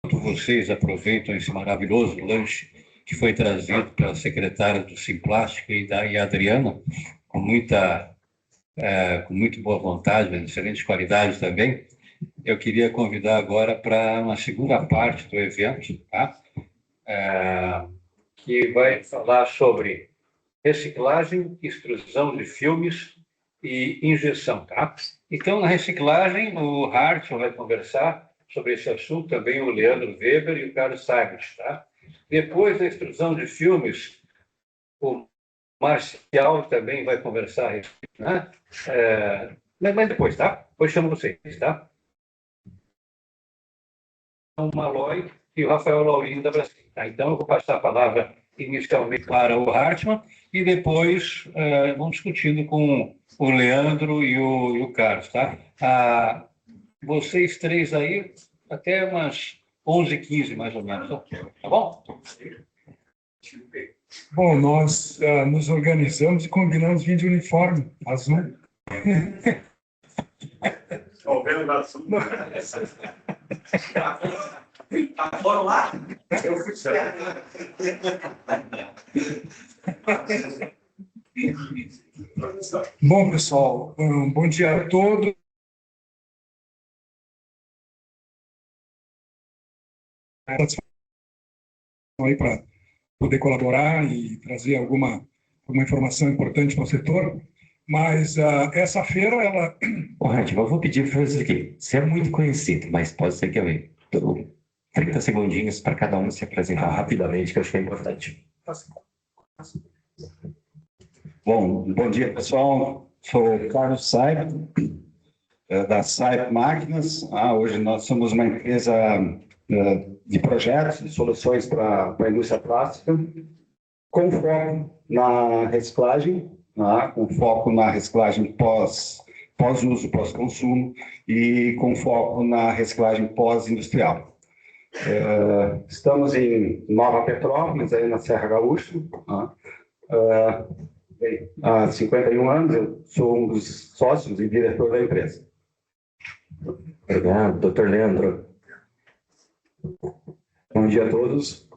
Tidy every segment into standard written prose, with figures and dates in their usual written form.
vocês aproveitam esse maravilhoso lanche que foi trazido pela secretária do Simplástica e a Adriana, com muito boa vontade, excelente qualidade também. Eu queria convidar agora para uma segunda parte do evento, tá? Que vai falar sobre reciclagem, extrusão de filmes e injeção, tá? Então, na reciclagem, o Hartmann vai conversar sobre esse assunto, também o Leandro Weber e o Carlos Seibert, tá? Depois da extrusão de filmes, o Marcial também vai conversar a respeito, né? Mas depois, tá? Depois chamo vocês, tá? O Malloy e o Rafael Laurinho da Brasil. Tá? Então, eu vou passar a palavra inicialmente para o Hartmann e depois vamos discutindo com o Leandro e o Carlos. Tá? Vocês três aí, até umas 11h15, mais ou menos. Tá bom? Bom, nós nos organizamos e combinamos vir de uniforme azul. Vendo azul. Foram lá? Eu fui Bom, pessoal, bom dia a todos. Aí para poder colaborar e trazer alguma informação importante para o setor. Mas essa feira, ela... Hartmann, eu vou pedir para você aqui. Você é muito conhecido, mas pode ser que eu... 30 segundinhos para cada um se apresentar rapidamente, que eu acho que é importante. Bom dia, pessoal. Sou o Carlos Seibert, da Seibert Máquinas. Hoje nós somos uma empresa de projetos, de soluções para a indústria plástica, com foco na reciclagem, com foco na reciclagem pós-uso, pós-consumo, e com foco na reciclagem pós-industrial. Estamos em Nova Petrópolis, aí na Serra Gaúcha. Há 51 anos, eu sou um dos sócios e diretor da empresa. Obrigado, doutor Leandro. Bom dia a todos.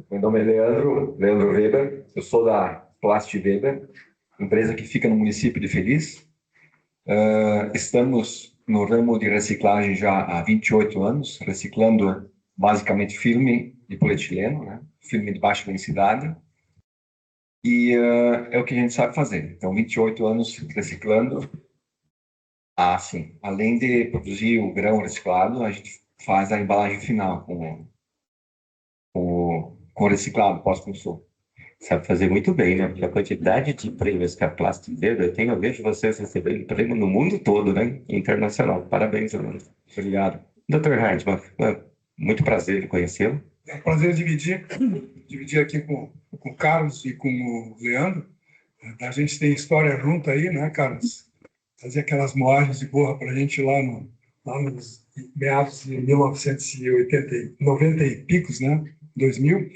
Meu nome é Leandro Weber. Eu sou da Plast Weber, empresa que fica no município de Feliz. Estamos no ramo de reciclagem já há 28 anos, reciclando basicamente filme de polietileno, né? Filme de baixa densidade. E é o que a gente sabe fazer. Então, 28 anos reciclando. Sim. Além de produzir o grão reciclado, a gente faz a embalagem final com reciclado, pós-consumo. Sabe fazer muito bem, né? Porque a quantidade de prêmios que a Plast Weber tem, eu vejo vocês recebendo prêmio no mundo todo, né? Internacional. Parabéns, Leandro. Obrigado. Dr. Hartmann, muito prazer em conhecê-lo. É um prazer dividir aqui com o Carlos e com o Leandro. A gente tem história junto aí, né, Carlos? Fazer aquelas moagens de borra para a gente lá nos meados de 1980, 90 e picos, né? 2000.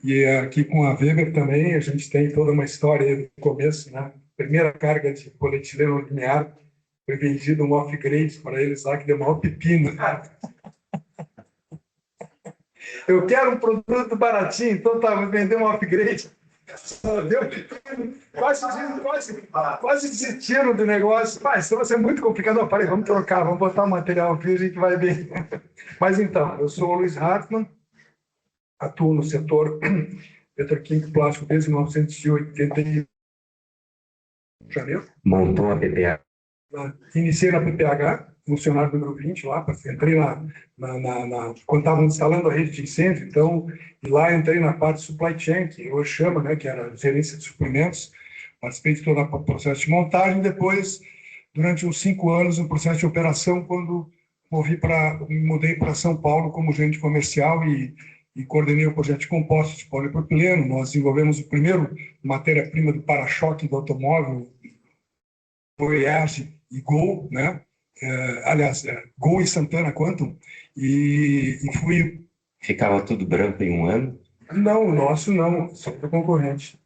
E aqui com a Weber também a gente tem toda uma história aí do começo, né? Primeira carga de polietileno linear foi vendido um off-grade para eles lá, que deu maior pepino. Eu quero um produto baratinho, então vou vender um upgrade. Deu quase desistiram do negócio. Isso vai ser muito complicado. Eu falei, vamos trocar, vamos botar o material aqui, a gente vai bem. Mas então, eu sou o Luiz Hartmann, atuo no setor petroquímico plástico desde 1980. Janeiro. Montou a PPH. Iniciei na PPH, funcionário número 20 lá, entrei quando estavam instalando a rede de incêndio, então, e lá entrei na parte de supply chain, que hoje chama, né, que era gerência de suprimentos, participei de todo o processo de montagem, depois, durante uns 5 anos, no processo de operação, quando mudei para São Paulo como gerente comercial e coordenei o projeto de compostos de polipropileno. Nós desenvolvemos o primeiro matéria-prima do para-choque do automóvel, Voyage e Gol, né? Gol e Santana Quantum, e fui... Ficava tudo branco em um ano? Não, o nosso não, só do concorrente.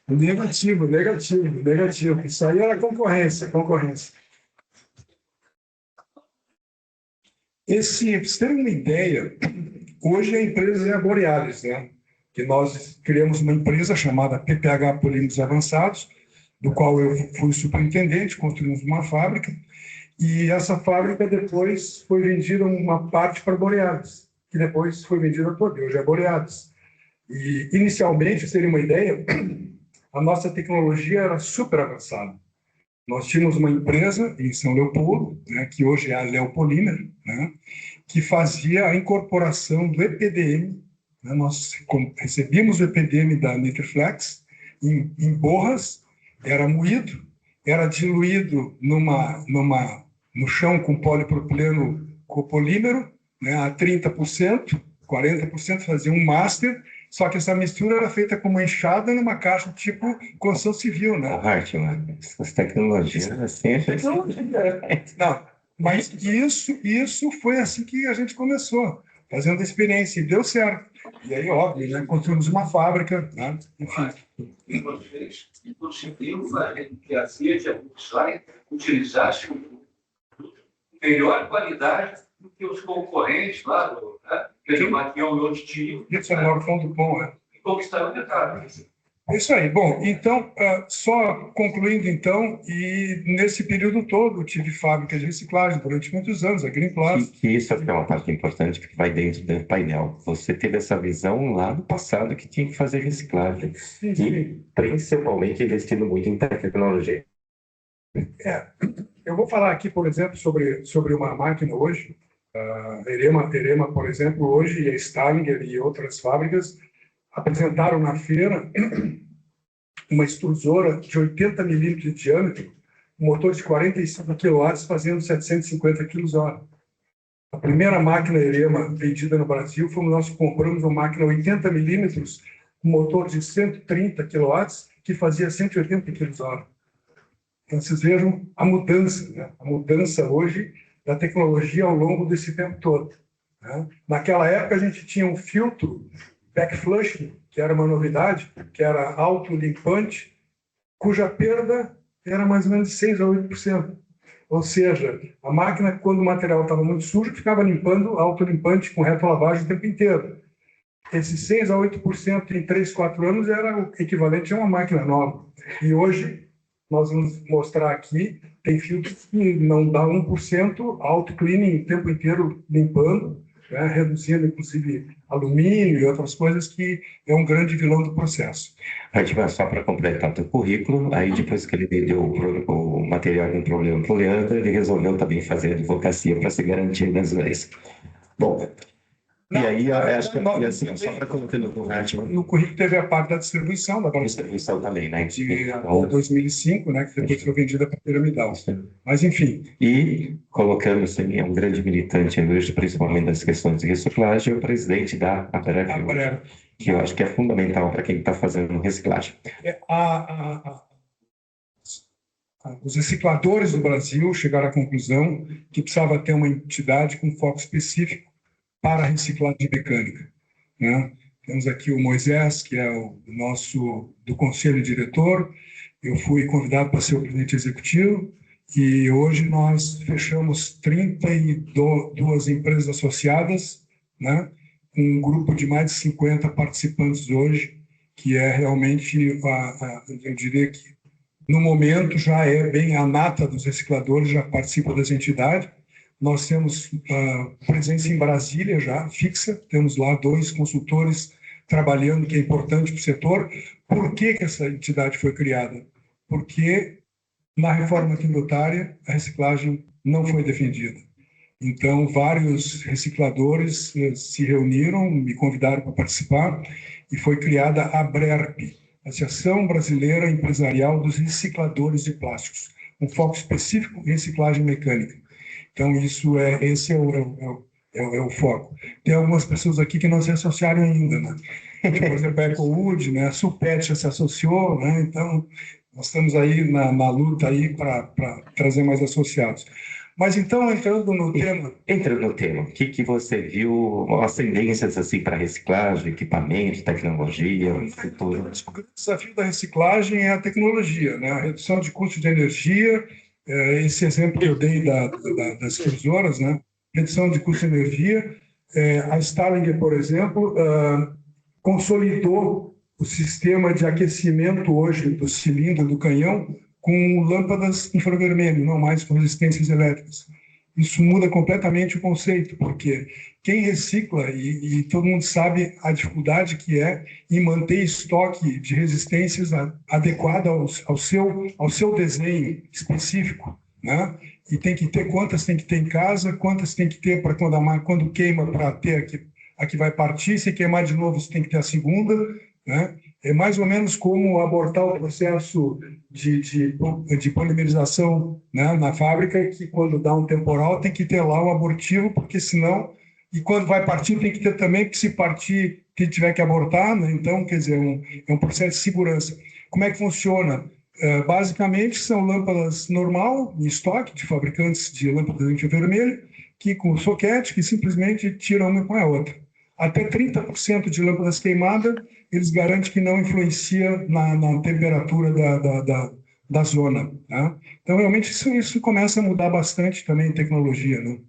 Negativo. Isso aí era concorrência. Pra vocês terem uma ideia, hoje a empresa é a Borealis, né? Que nós criamos uma empresa chamada PPH Polímeros Avançados, do qual eu fui superintendente, construímos uma fábrica, e essa fábrica depois foi vendida uma parte para a Borealis, que depois foi vendida toda, hoje é a Borealis. E, inicialmente, para vocês terem uma ideia, a nossa tecnologia era super avançada. Nós tínhamos uma empresa em São Leopoldo, né, que hoje é a Leopolímer, né, que fazia a incorporação do EPDM. Né, nós recebíamos o EPDM da Nitriflex em borras, era moído, era diluído no chão com polipropileno copolímero, né, a 30%, 40%, fazia um master, só que essa mistura era feita com uma enxada numa caixa tipo construção civil, né? Hartmann, essas tecnologias assim, Não, mas isso foi assim que a gente começou, fazendo a experiência, e deu certo. E aí, óbvio, né, construímos uma fábrica, né? Enfim. E vocês conseguiram fazer com que a Fiat e a Volkswagen utilizassem melhor qualidade do que os concorrentes lá, né? Que eles batiam em outros times. Isso é o maior ponto bom, né? E conquistaram o mercado. É isso aí. Bom, então, só concluindo, então, e nesse período todo, eu tive fábrica de reciclagem durante muitos anos, a Greenplast. que isso é uma parte importante, porque vai dentro do painel. Você teve essa visão lá no passado que tinha que fazer reciclagem. Sim, E, sim. principalmente, investindo muito em tecnologia. Eu vou falar aqui, por exemplo, sobre uma máquina hoje, a Erema, por exemplo, hoje, e a Stalinger e outras fábricas apresentaram na feira uma extrusora de 80 milímetros de diâmetro, um motor de 45 kW fazendo 750 kWh. A primeira máquina Erema vendida no Brasil foi nós compramos uma máquina 80 milímetros, um motor de 130 kW que fazia 180 kWh. Então, vocês vejam a mudança, né? A mudança hoje da tecnologia ao longo desse tempo todo, né? Naquela época, a gente tinha um filtro backflush, que era uma novidade, que era autolimpante, cuja perda era mais ou menos de 6 a 8%. Ou seja, a máquina, quando o material estava muito sujo, ficava limpando autolimpante com retrolavagem o tempo inteiro. Esses 6 a 8% em 3, 4 anos era o equivalente a uma máquina nova. E hoje, nós vamos mostrar aqui, tem filtros que não dá 1%, auto-cleaning o tempo inteiro limpando, né, reduzindo, inclusive, alumínio e outras coisas, que é um grande vilão do processo. Hartmann, só para completar o teu currículo, aí depois que ele deu o material com problema para o Leandro, ele resolveu também fazer advocacia para se garantir nas leis. Bom, e aí, acho que assim, só para colocar no Hartmann... No currículo teve a parte da distribuição, da distribuição também, né? de 2005, né, que depois foi vendida para a Piramidal. Mas, enfim. E, colocando assim, é um grande militante hoje, principalmente das questões de reciclagem, o presidente da Abrera, que eu acho que é fundamental para quem está fazendo reciclagem. Os recicladores do Brasil chegaram à conclusão que precisava ter uma entidade com foco específico para a reciclagem mecânica, né? Temos aqui o Moisés, que é o nosso do conselho diretor. Eu fui convidado para ser o presidente executivo e hoje nós fechamos 32 empresas associadas, né? Um grupo de mais de 50 participantes hoje, que é realmente, eu diria que no momento já é bem a nata dos recicladores, já participa dessa entidade. Nós temos presença em Brasília já, fixa, temos lá 2 consultores trabalhando, que é importante para o setor. Por que essa entidade foi criada? Porque na reforma tributária a reciclagem não foi defendida. Então, vários recicladores se reuniram, me convidaram para participar, e foi criada a ABRERP, Associação Brasileira Empresarial dos Recicladores de Plásticos, um foco específico em reciclagem mecânica. Então, esse é o foco. Tem algumas pessoas aqui que não se associaram ainda, né? Por exemplo, a EcoWood, né? A Supet já se associou, né? Então, nós estamos aí na luta aí para trazer mais associados. Mas então, entrando no tema... o que você viu, as tendências assim, para reciclagem, equipamento, tecnologia, futuro? O grande desafio da reciclagem é a tecnologia, né? A redução de custo de energia, esse exemplo que eu dei das extrusoras, né? redução de custo de energia. A Starlinger, por exemplo, consolidou o sistema de aquecimento hoje do cilindro do canhão com lâmpadas infravermelho, não mais com resistências elétricas. Isso muda completamente o conceito, porque quem recicla, e todo mundo sabe a dificuldade que é em manter estoque de resistências adequado ao seu desenho específico, né? E tem que ter quantas tem que ter em casa, quantas tem que ter para quando queima, para ter a que vai partir, se queimar de novo você tem que ter a segunda, né? É mais ou menos como abortar o processo de polimerização, né, na fábrica, que quando dá um temporal tem que ter lá o abortivo, porque senão, e quando vai partir tem que ter também, porque se partir que tiver que abortar, né? Então, quer dizer, é um processo de segurança. Como é que funciona? Basicamente são lâmpadas normal, em estoque, de fabricantes de lâmpadas infravermelho, que com soquete, que simplesmente tiram uma com a outra. Até 30% de lâmpadas queimadas, eles garantem que não influencia na temperatura da zona, né? Então, realmente, isso começa a mudar bastante também em tecnologia, né?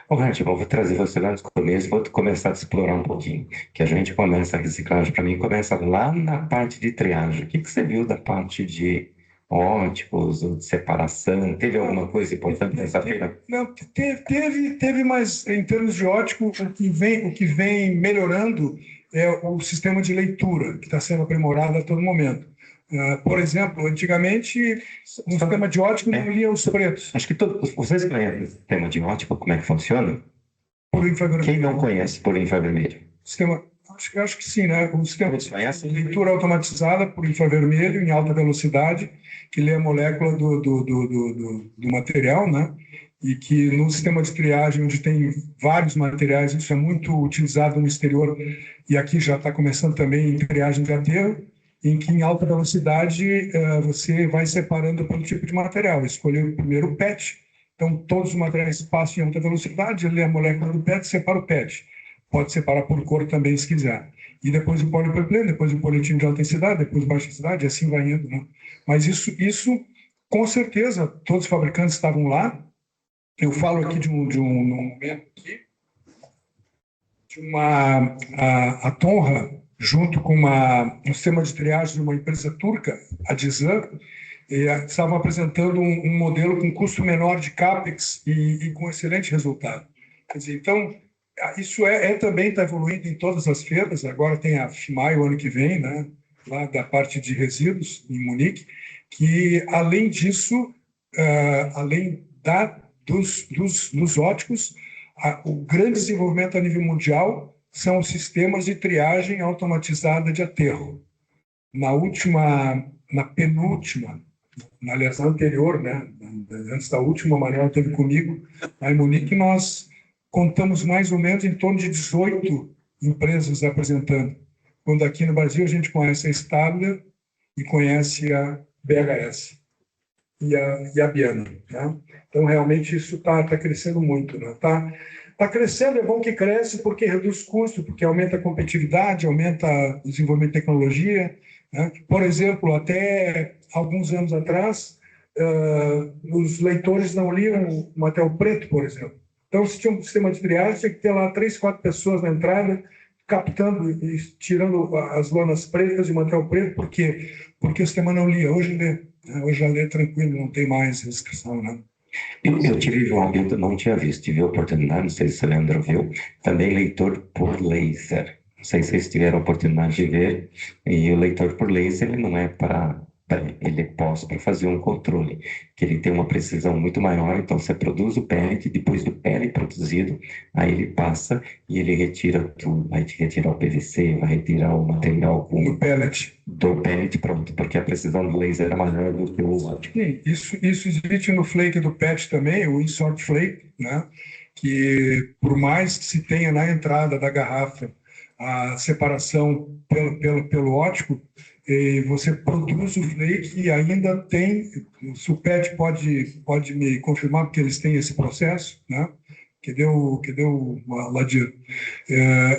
Hart, eu vou trazer você lá no começo, vou começar a explorar um pouquinho, que a gente começa a reciclagem, para mim, começa lá na parte de triagem. O que você viu da parte de óticos, ou de separação? Teve alguma coisa importante nessa feira? Não, teve, mas em termos de ótico, o que vem melhorando é o sistema de leitura, que está sendo aprimorado a todo momento. Por exemplo, antigamente, o sistema de ótico não lia os pretos. Acho que vocês conhecem o sistema de ótico, como é que funciona? Por infravermelho. Quem não conhece por infravermelho? Acho que sim, né? O sistema Todos conhecem? de leitura automatizada por infravermelho em alta velocidade, que lê a molécula do material, né? E que no sistema de triagem, onde tem vários materiais, isso é muito utilizado no exterior, e aqui já está começando também em triagem de aterro, em que em alta velocidade você vai separando pelo tipo de material. Escolher primeiro o PET, então todos os materiais passam em alta velocidade, lê a molécula do PET, separa o PET. Pode separar por cor também, se quiser. E depois o polipropileno, depois o polietilo de alta densidade, depois o baixa densidade, e assim vai indo, né? Mas isso, com certeza, todos os fabricantes estavam lá. Eu falo aqui de um momento aqui, a Tonra, junto com um sistema de triagem de uma empresa turca, a Dizan, estavam apresentando um modelo com custo menor de CAPEX e com excelente resultado. Quer dizer, então, isso também está evoluindo em todas as feiras. Agora tem a FIMAI o ano que vem, né, lá da parte de resíduos, em Munique, que, além disso, além dos óticos, o grande desenvolvimento a nível mundial são os sistemas de triagem automatizada de aterro. Na penúltima, aliás, na anterior, né, antes da última, a Manuela esteve comigo, lá em Munique, nós contamos mais ou menos em torno de 18 empresas apresentando. Quando aqui no Brasil a gente conhece a Stadler e conhece a BHS e a Biana, né? Então, realmente, isso está crescendo muito, né? Tá crescendo, é bom que cresce porque reduz custo, porque aumenta a competitividade, aumenta o desenvolvimento de tecnologia, né? Por exemplo, até alguns anos atrás, os leitores não liam o material preto, por exemplo. Então, se tinha um sistema de triagem, tinha que ter lá 3, 4 pessoas na entrada, captando e tirando as lonas pretas de material preto, porque o sistema não lia. Hoje já lê tranquilo, não tem mais restrição, né? Eu tive, João, eu não tinha visto, tive a oportunidade, não sei se o Leandro viu, também leitor por laser. Não sei se vocês tiveram a oportunidade de ver, e o leitor por laser ele não é ele é para fazer um controle, que ele tem uma precisão muito maior, então você produz o pellet, depois do pellet produzido, aí ele passa e ele retira tudo, vai retirar o PVC, vai retirar o material do pellet pronto, porque a precisão do laser é maior do que o ótico. Sim, isso existe no flake do PET também, o insort flake, né? Que por mais que se tenha na entrada da garrafa a separação pelo ótico, você produz o flake e ainda tem, o PET pode me confirmar, porque eles têm esse processo, né? Que deu uma ladeira.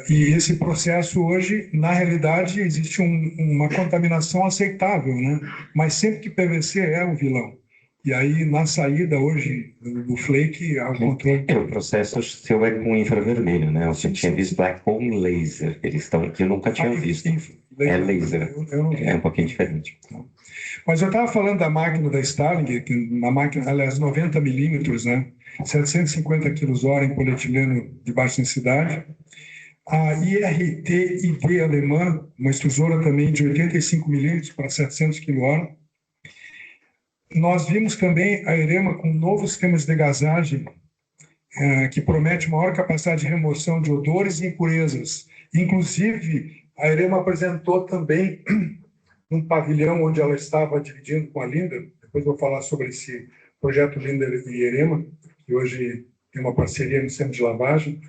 E esse processo hoje, na realidade, existe uma contaminação aceitável, né? Mas sempre que PVC é o vilão. E aí, na saída hoje do flake, o controle... O processo seu é com infravermelho, né? Você tinha visto é com laser. Eles estão aqui, eu nunca tinha visto. É laser. Eu não vi. É um pouquinho diferente. Mas eu estava falando da máquina da Starling, que uma máquina, aliás, 90 milímetros, né? 750 kWh em polietileno de baixa densidade. A IRT-ID alemã, uma extrusora também de 85 milímetros para 700 kWh. Nós vimos também a Erema com um novo sistema de degasagem que promete maior capacidade de remoção de odores e impurezas. Inclusive, a Erema apresentou também um pavilhão onde ela estava dividindo com a Lindner. Depois vou falar sobre esse projeto Lindner e Erema, que hoje tem uma parceria no centro de lavagem,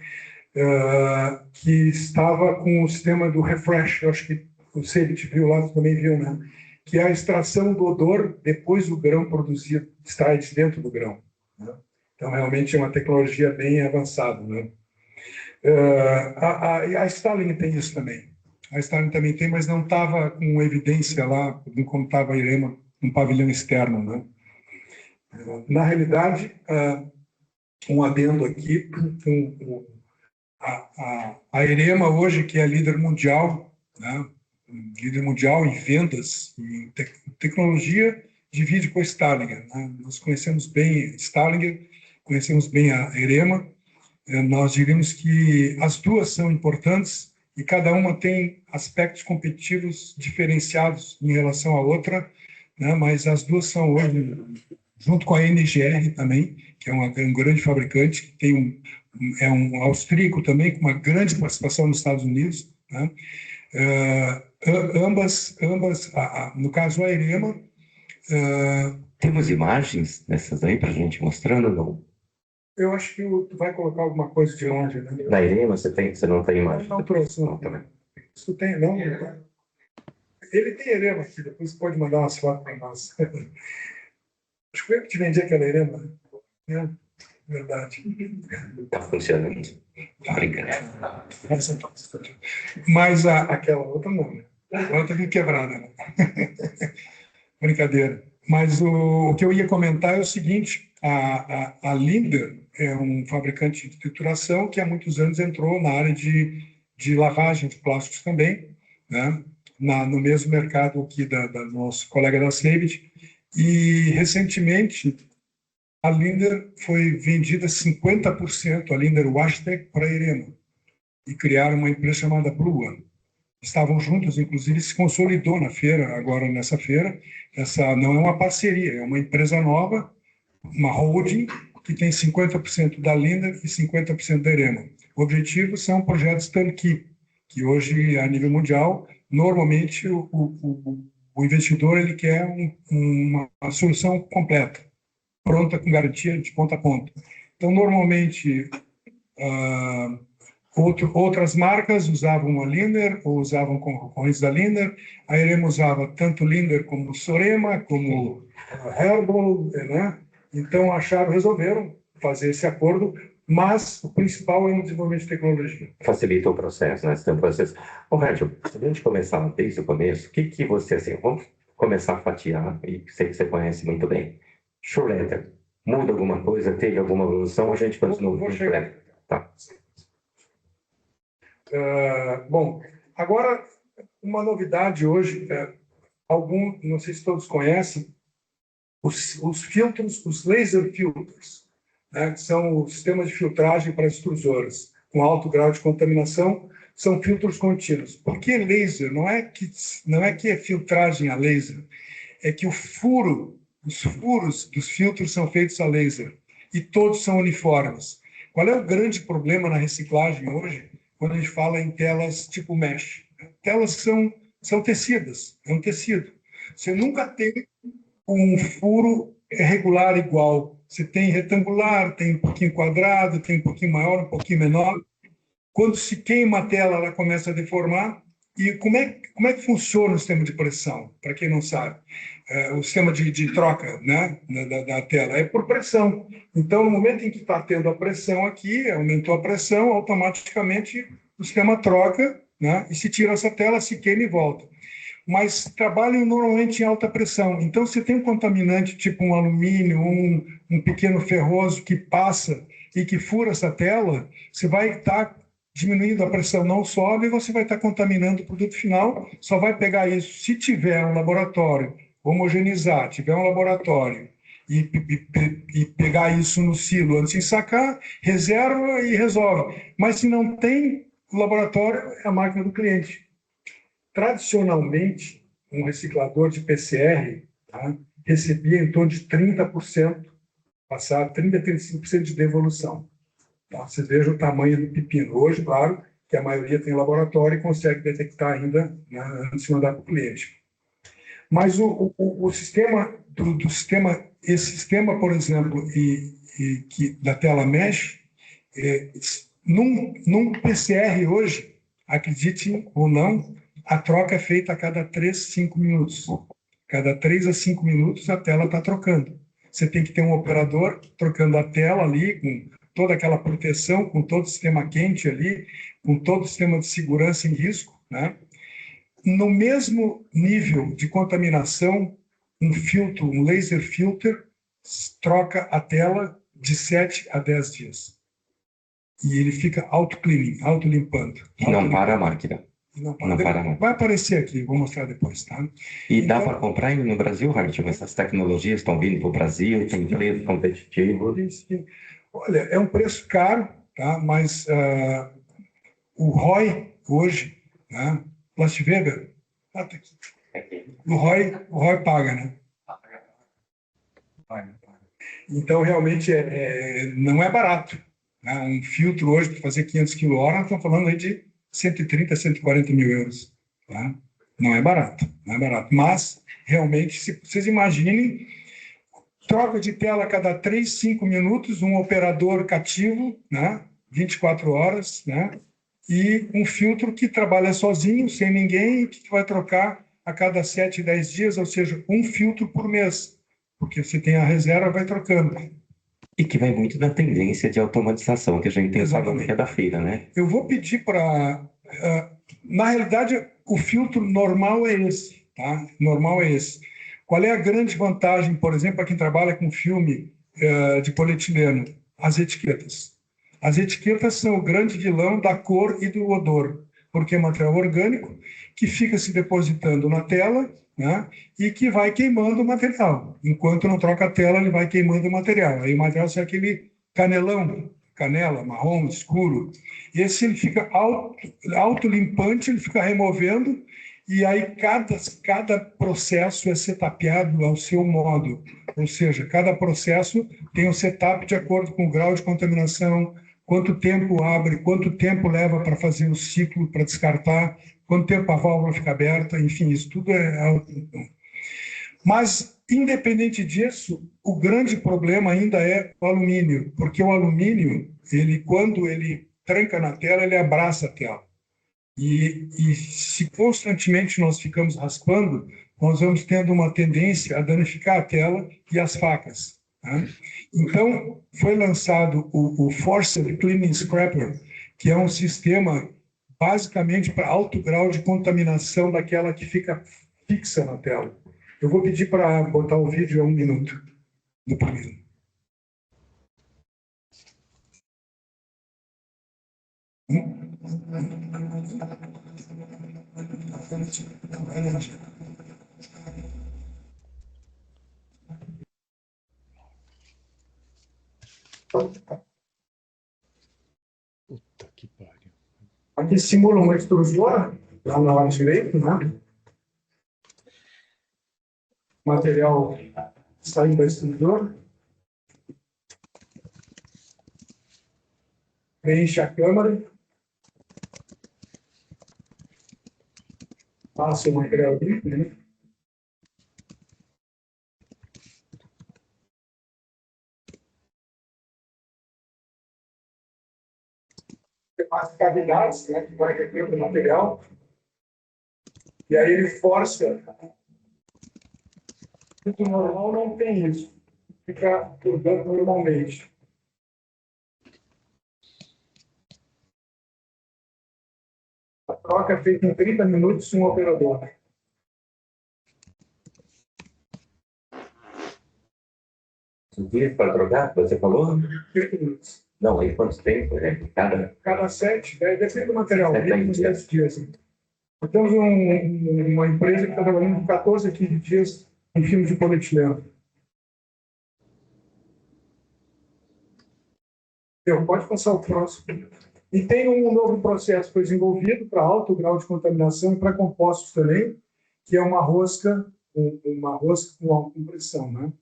que estava com o sistema do refresh. Eu acho que o Sebit viu lá, você também viu, né? Que é a extração do odor depois do grão produzido, extrai de dentro do grão, né? Então, realmente é uma tecnologia bem avançada, né? A Starling tem isso também. A Starling também tem, mas não estava com evidência lá, como estava a Erema, um pavilhão externo, né? Na realidade, um adendo aqui, a Erema hoje, que é líder mundial, né? Líder mundial em vendas, em tecnologia, divide com a Starlinger, né? Nós conhecemos bem a Starlinger, conhecemos bem a Erema. Nós diríamos que as duas são importantes e cada uma tem aspectos competitivos diferenciados em relação à outra, né? Mas as duas são hoje, junto com a NGR também, que é um grande fabricante, que tem é um austríaco também, com uma grande participação nos Estados Unidos, né? Ambas, no caso a Erema... Temos imagens dessas aí para a gente mostrando, não? Eu acho que tu vai colocar alguma coisa de longe, né? Da Erema você não tem imagem? Não trouxe, não. Também. Isso tem, não? Ele tem Erema aqui, depois você pode mandar umas fotos para nós. Acho que eu que te vendi aquela Erema, né? Verdade. Está funcionando. Brincando. Mas aquela outra não, né? A outra fica quebrada, né? Brincadeira. Mas o que eu ia comentar é o seguinte: a Lindner é um fabricante de trituração que há muitos anos entrou na área de lavagem de plásticos também, né? No mesmo mercado aqui da nosso colega da Sebit. E, recentemente, a Lindner foi vendida 50%, a Lindner Washtec, para a Erema, e criaram uma empresa chamada Blue One. Estavam juntos, inclusive, se consolidou na feira, agora nessa feira. Essa não é uma parceria, é uma empresa nova, uma holding, que tem 50% da Lindner e 50% da Erema. O objetivo são projetos turnkey, que hoje, a nível mundial, normalmente o investidor ele quer uma solução completa, pronta, com garantia de ponta a ponta. Então, normalmente, outras marcas usavam a Lindner ou usavam concorrentes da Lindner. A Erema usava tanto Lindner como Sorema, como Herbal, né? Então, resolveram fazer esse acordo, mas o principal é o desenvolvimento de tecnologia. Facilita o processo, né? Esse processo. Ô, Régio, se a gente começar desde o começo, o que você, assim, vamos começar a fatiar, e sei que você conhece muito bem. Schroeder, muda alguma coisa? Teve alguma evolução? Ou a gente continua Vou com chegar. Tá. Bom, agora, uma novidade hoje, não sei se todos conhecem, os filtros, os laser filters, né, que são os sistemas de filtragem para extrusoras com alto grau de contaminação, são filtros contínuos. Por que laser? Não é que é filtragem a laser, é que os furos dos filtros são feitos a laser e todos são uniformes. Qual é o grande problema na reciclagem hoje, quando a gente fala em telas tipo mesh? Telas que são tecidas, é um tecido. Você nunca tem um furo regular igual. Você tem retangular, tem um pouquinho quadrado, tem um pouquinho maior, um pouquinho menor. Quando se queima a tela, ela começa a deformar. E como é que funciona o sistema de pressão? Para quem não sabe, o sistema de troca, né, da tela é por pressão. Então, no momento em que está tendo a pressão aqui, aumentou a pressão, automaticamente o sistema troca, né, e se tira essa tela, se queima e volta. mas trabalham normalmente em alta pressão. Então, se tem um contaminante tipo um alumínio, um pequeno ferroso que passa e que fura essa tela, você vai estar diminuindo a pressão, não sobe, e você vai estar contaminando o produto final, só vai pegar isso. Se tiver um laboratório, homogeneizar, tiver um laboratório e pegar isso no silo antes de sacar, reserva e resolve. Mas se não tem, o laboratório é a máquina do cliente. Tradicionalmente, um reciclador de PCR, tá, recebia em torno de 30%, passar 30% a 35% de devolução. Tá? Vocês vejam o tamanho do pepino. Hoje, claro, que a maioria tem laboratório e consegue detectar ainda, né, antes de mandar para o cliente. Mas o sistema do sistema, esse sistema, por exemplo, que da tela mesh, num PCR hoje, acreditem ou não, a troca é feita a cada 3, 5 minutos. Cada 3 a 5 minutos a tela está trocando. Você tem que ter um operador trocando a tela ali, com toda aquela proteção, com todo o sistema quente ali, com todo o sistema de segurança em risco, né? No mesmo nível de contaminação, um filtro, um laser filter, troca a tela de 7 a 10 dias. E ele fica auto-cleaning, auto-limpando. E não para a máquina. Não Não para a máquina. Vai aparecer aqui, vou mostrar depois, tá? E dá Então, para comprar no Brasil, Hart? Essas tecnologias estão vindo para o Brasil, tem preço competitivo. olha, é um preço caro, tá? Mas o ROI hoje, né? Las Vegas, o ROI paga, né? Então, realmente, não é barato. Né? Um filtro hoje, para fazer 500 kWh, estão falando aí de 130, 140 mil euros. Tá? Não é barato, não é barato. Mas, realmente, se vocês imaginem, troca de tela a cada 3, 5 minutos, um operador cativo, né? 24 horas, né? E um filtro que trabalha sozinho, sem ninguém, que vai trocar a cada 7, 10 dias, ou seja, um filtro por mês, porque você tem a reserva, vai trocando. E que vai muito da tendência de automatização que a gente tem falado Exatamente. que é da feira, né? Eu vou pedir para... na realidade, o filtro normal é esse, tá? Normal é esse. Qual é a grande vantagem, por exemplo, para quem trabalha com filme de polietileno? As etiquetas. As etiquetas são o grande vilão da cor e do odor, porque é material orgânico que fica se depositando na tela, né, e que vai queimando o material. Enquanto não troca a tela, ele vai queimando o material. Aí o material sai aquele canelão, canela, marrom, escuro. Esse ele fica autolimpante, ele fica removendo, e aí cada processo é setapeado ao seu modo. Ou seja, cada processo tem um setup de acordo com o grau de contaminação, quanto tempo abre, quanto tempo leva para fazer o ciclo, para descartar, quanto tempo a válvula fica aberta, enfim, isso tudo é... Mas, independente disso, o grande problema ainda é o alumínio, porque o alumínio, quando ele tranca na tela, ele abraça a tela. E se constantemente nós ficamos raspando, nós vamos tendo uma tendência a danificar a tela e as facas. Tá? Então, foi lançado o Forced Cleaning Scraper, que é um sistema basicamente para alto grau de contaminação daquela que fica fixa na tela. Eu vou pedir para botar o vídeo a 1 minuto do primeiro. Puta que pariu. Aqui simula uma extrusora, lá na lado direito, né? Material saindo da extrusora. Preenche a câmara. Passa o material limpo, né? Tem as cavidades, né, que vai reter o material. E aí ele força. O normal não tem isso. Fica turbando normalmente. A troca é feita em 30 minutos com um operador. Dias para trocar, você falou? 30 minutos. Não, aí quanto tempo? Cada 7, depende do material, 7 mínimo 10 dias. Nós temos uma empresa que está trabalhando com 14 a 15 dias em filme de polietileno. Pode passar o próximo. E tem um novo processo que foi desenvolvido para alto grau de contaminação e para compostos também, que é uma rosca com alta compressão, né?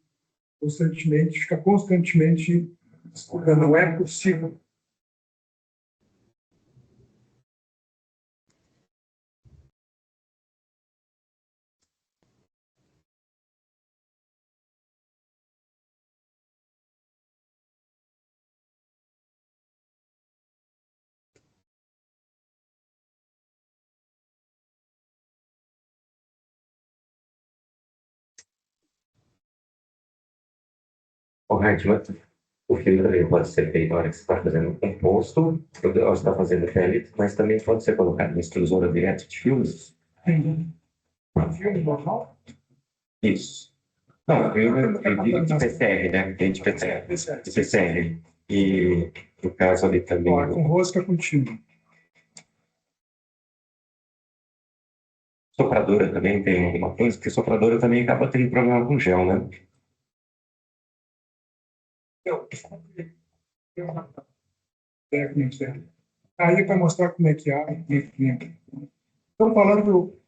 Fica constantemente escorrendo, não é possível. O filme também pode ser feito na hora que você está fazendo um composto, ou você está fazendo pellet, mas também pode ser colocado na extrusora direto de filmes. Filme normal? Isso. Não, eu digo de PCR, né? Tem de PCR. E no caso ali também. Ó, com rosca contínua. Sopradora também tem alguma coisa, porque sopradora também acaba tendo problema com gel, né? Aí para mostrar como é que é. Então, falando do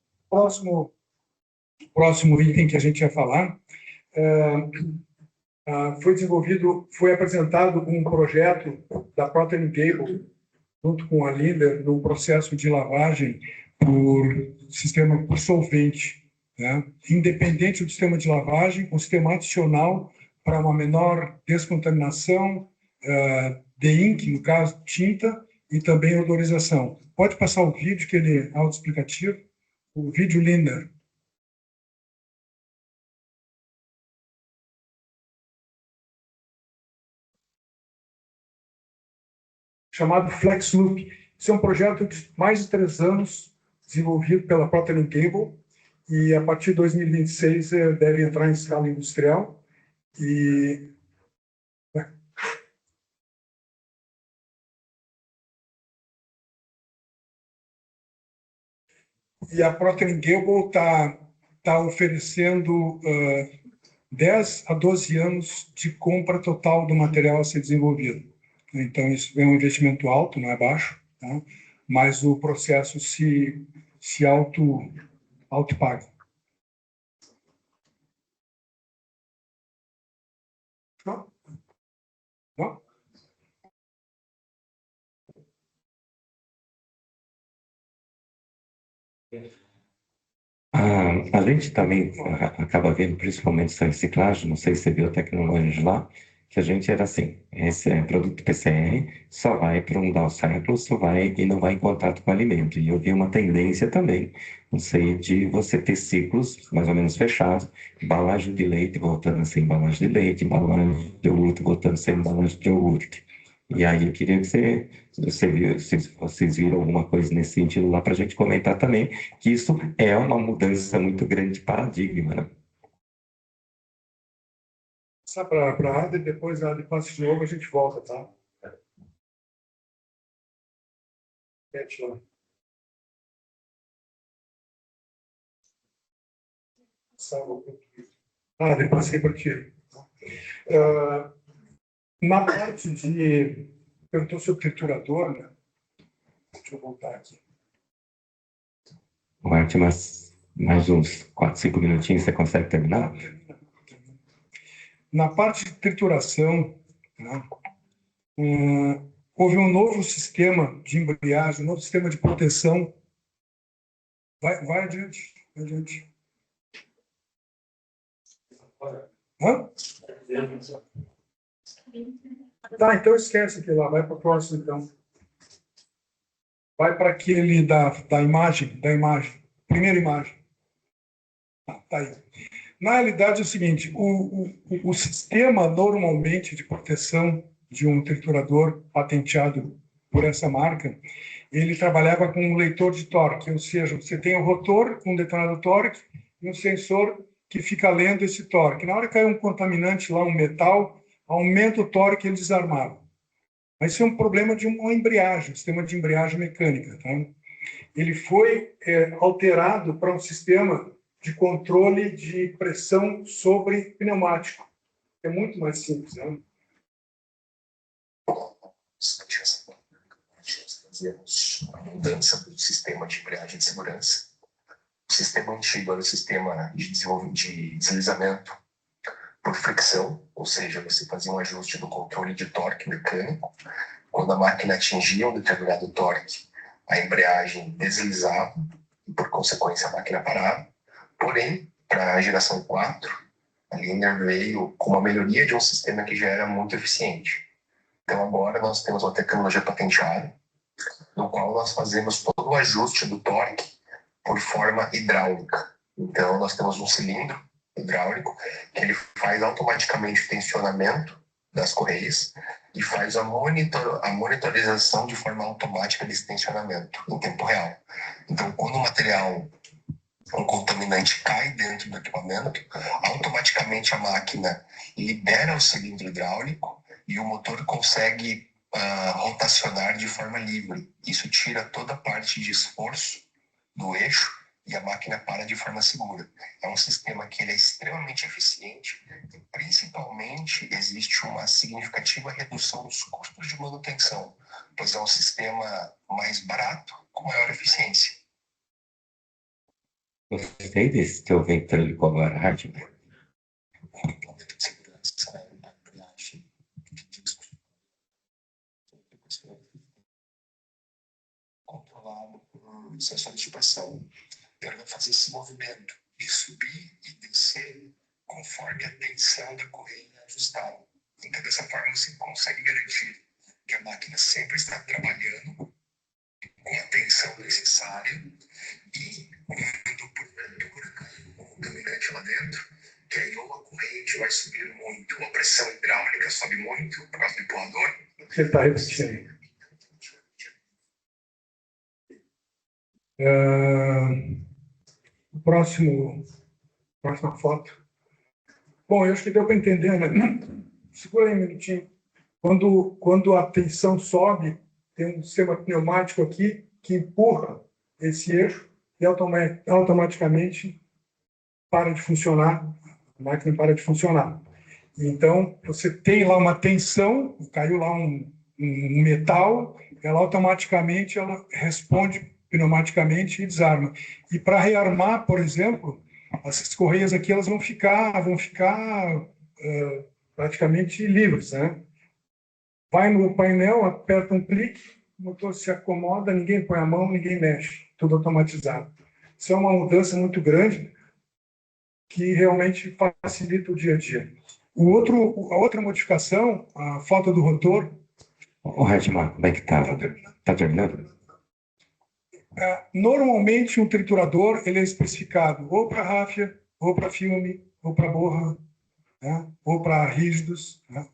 próximo item que a gente ia falar, foi apresentado um projeto da Procter & Gamble, junto com a Linde, num processo de lavagem por solvente, né? Independente do sistema de lavagem, um sistema adicional para uma menor descontaminação de ink, no caso, tinta, e também odorização. Pode passar o vídeo, que ele é autoexplicativo. O vídeo Linde. Chamado Flex Loop. Isso é um projeto de mais de 3 anos, desenvolvido pela Procter & Gamble, e a partir de 2026 deve entrar em escala industrial. E a Procter & Gamble está oferecendo 10 a 12 anos de compra total do material a ser desenvolvido. Então, isso é um investimento alto, não é baixo, tá? Mas o processo se auto-paga. Não? Não? A gente também acaba vendo, principalmente essa reciclagem, não sei se você viu a tecnologia lá, que a gente era assim, esse produto PCR só vai para um down cycle, só vai e não vai em contato com o alimento. E eu vi uma tendência também, não sei, de você ter ciclos mais ou menos fechados, embalagem de leite voltando a ser embalagem de leite, embalagem de iogurte voltando a ser embalagem de iogurte. E aí eu queria que se vocês viram alguma coisa nesse sentido lá para a gente comentar também, que isso é uma mudança muito grande de paradigma, né? Passar para a Ada e depois a Ada passa de novo, a gente volta, tá? Ada, passei para ti. Na parte de... Perguntou sobre triturador, né? Deixa eu voltar aqui. Marte, mais uns 4, 5 minutinhos você consegue terminar? Na parte de trituração, né, houve um novo sistema de embreagem, um novo sistema de proteção. Vai adiante, vai adiante. Hã? Tá, então esquece aquilo lá, vai para o próximo, então. Vai para aquele da imagem, primeira imagem. Tá aí. Na realidade é o seguinte, o sistema normalmente de proteção de um triturador patenteado por essa marca, ele trabalhava com um leitor de torque, ou seja, você tem o rotor com um detonador torque e um sensor que fica lendo esse torque. Na hora que cai um contaminante lá, um metal, aumenta o torque e ele desarmava. Mas isso é um problema de uma embreagem, um sistema de embreagem mecânica. Tá? Ele foi alterado para um sistema de controle de pressão sobre pneumático. É muito mais simples. Né? Fazemos a mudança do sistema de embreagem de segurança. O sistema antigo era o sistema de deslizamento por fricção, ou seja, você fazia um ajuste do controle de torque mecânico. Quando a máquina atingia um determinado torque, a embreagem deslizava e, por consequência, a máquina parava. Porém, para a geração 4, a Linear veio com uma melhoria de um sistema que já era muito eficiente. Então, agora nós temos uma tecnologia patenteada, no qual nós fazemos todo o ajuste do torque por forma hidráulica. Então, nós temos um cilindro hidráulico que ele faz automaticamente o tensionamento das correias e faz a monitorização de forma automática desse tensionamento em tempo real. Então, quando o material, um contaminante cai dentro do equipamento, automaticamente a máquina libera o cilindro hidráulico e o motor consegue rotacionar de forma livre. Isso tira toda a parte de esforço do eixo e a máquina para de forma segura. É um sistema que ele é extremamente eficiente e, principalmente, existe uma significativa redução dos custos de manutenção, pois é um sistema mais barato com maior eficiência. Gostei desse teu ventríloco agora, Hartmann. Controlado por sensores de pressão. Ele vai fazer esse movimento de subir e descer conforme a tensão da correia é ajustada. Então, dessa forma, você consegue garantir que a máquina sempre está trabalhando com a tensão necessária e quando, porventura, cair um contaminante lá dentro, que aí ou a corrente vai subir muito, ou a pressão hidráulica sobe muito por causa do empurrador. Você está repetindo. Próxima foto. Bom, eu acho que deu para entender, né? Segura aí um minutinho. Quando a tensão sobe, tem um sistema pneumático aqui que empurra esse eixo e automaticamente para de funcionar, a máquina para de funcionar. Então, você tem lá uma tensão, caiu lá um metal, ela automaticamente responde pneumaticamente e desarma. E para rearmar, por exemplo, essas correias aqui elas vão ficar praticamente livres, né? Vai no painel, aperta um clique, o motor se acomoda, ninguém põe a mão, ninguém mexe, tudo automatizado. Isso é uma mudança muito grande que realmente facilita o dia a dia. A outra modificação, a falta do rotor. O Hartmann, como é que está? Está terminando? Normalmente, um triturador ele é especificado ou para ráfia, ou para filme, ou para borra, né? Ou para rígidos. Né?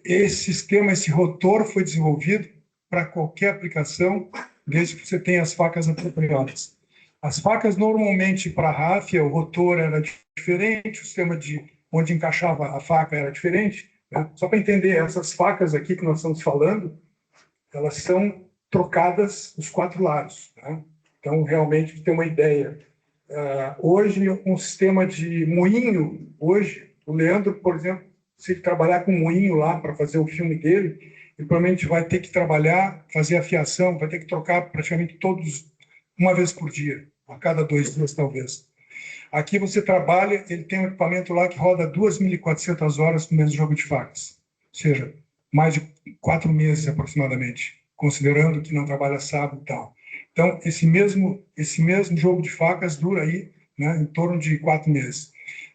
Esse sistema, esse rotor foi desenvolvido para qualquer aplicação, desde que você tenha as facas apropriadas. As facas, normalmente, para ráfia, o rotor era diferente, o sistema de onde encaixava a faca era diferente. Né? Só para entender, essas facas aqui que nós estamos falando, elas são trocadas os 4 lados. Né? Então, realmente, ter uma ideia. Hoje, um sistema de moinho, o Leandro, por exemplo, se ele trabalhar com moinho lá para fazer o filme dele, ele provavelmente vai ter que trabalhar, fazer a fiação, vai ter que trocar praticamente todos, uma vez por dia, a cada 2 dias, talvez. Aqui você trabalha, ele tem um equipamento lá que roda 2.400 horas no mesmo jogo de facas, ou seja, mais de 4 meses aproximadamente, considerando que não trabalha sábado e tal. Então, esse mesmo jogo de facas dura aí, né, em torno de 4 meses.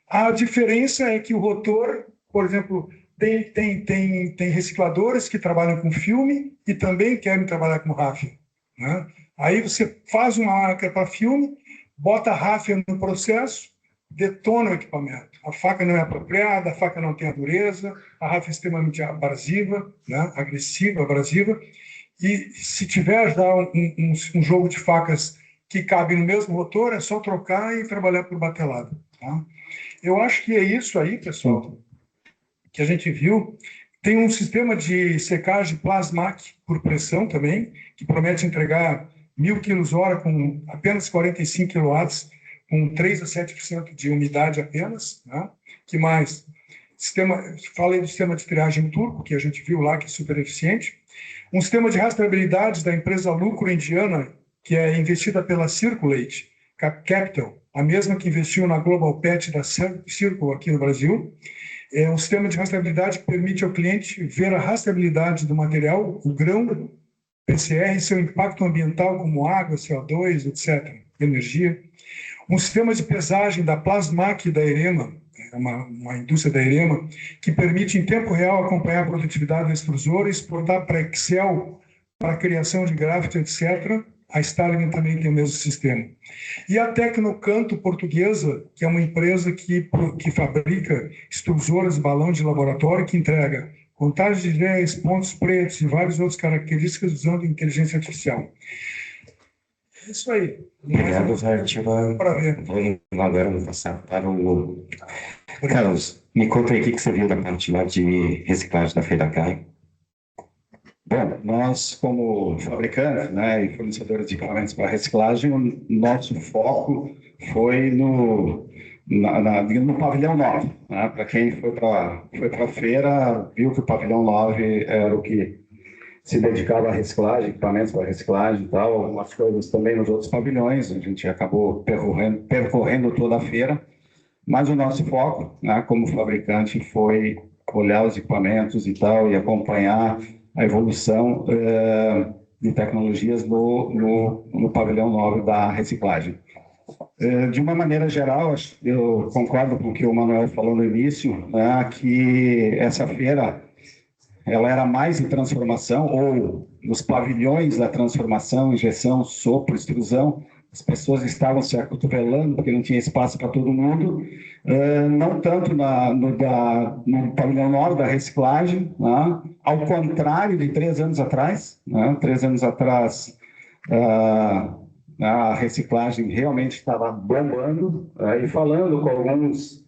A diferença é que o rotor, por exemplo, tem recicladores que trabalham com filme e também querem trabalhar com ráfia. Né? Aí você faz uma máquina para filme, bota a ráfia no processo, detona o equipamento. A faca não é apropriada, a faca não tem a dureza, a ráfia é extremamente abrasiva, né? Agressiva, abrasiva. E se tiver já um jogo de facas que cabe no mesmo rotor, é só trocar e trabalhar por batelada. Tá? Eu acho que é isso aí, pessoal. que a gente viu. Tem um sistema de secagem Plasmac por pressão também, que promete entregar 1.000 kWh com apenas 45 kW, com 3 a 7% de umidade apenas. Né? Que mais? Falei do sistema de triagem turbo, que a gente viu lá, que é super eficiente. Um sistema de rastreabilidade da empresa Lucro Indiana, que é investida pela Circulate Capital, a mesma que investiu na Global Pet da Circle aqui no Brasil. É um sistema de rastreabilidade que permite ao cliente ver a rastreabilidade do material, o grão, PCR, seu impacto ambiental, como água, CO2, etc., energia. Um sistema de pesagem da Plasmac da Erema, uma indústria da Erema, que permite em tempo real acompanhar a produtividade da extrusora e exportar para Excel, para a criação de gráfico, etc. A Starling também tem o mesmo sistema. E a Tecnocanto portuguesa, que é uma empresa que fabrica extrusoras, balão de laboratório, que entrega contagem de ideias, pontos pretos e várias outras características usando inteligência artificial. É isso aí. Obrigado, Hart. Vamos agora passar para o... Carlos, me conta aí o que você viu da parte lá de reciclagem da Feira CAI. Bom, nós, como fabricantes, né, e fornecedores de equipamentos para reciclagem, o nosso foco foi no pavilhão 9. Né? Para quem foi para a feira, viu que o pavilhão 9 era o que se dedicava à reciclagem, equipamentos para reciclagem e tal, algumas coisas também nos outros pavilhões. A gente acabou percorrendo toda a feira, mas o nosso foco, né, como fabricante, foi olhar os equipamentos e tal e acompanhar a evolução de tecnologias no pavilhão 9 da reciclagem. De uma maneira geral, eu concordo com o que o Manuel falou no início, né, que essa feira ela era mais em transformação, ou nos pavilhões da transformação, injeção, sopro, extrusão, as pessoas estavam se acotovelando porque não tinha espaço para todo mundo, não tanto no pavilhão 9 da reciclagem, né? Ao contrário de 3 anos atrás. Né? 3 anos atrás, a reciclagem realmente estava bombando, e falando com alguns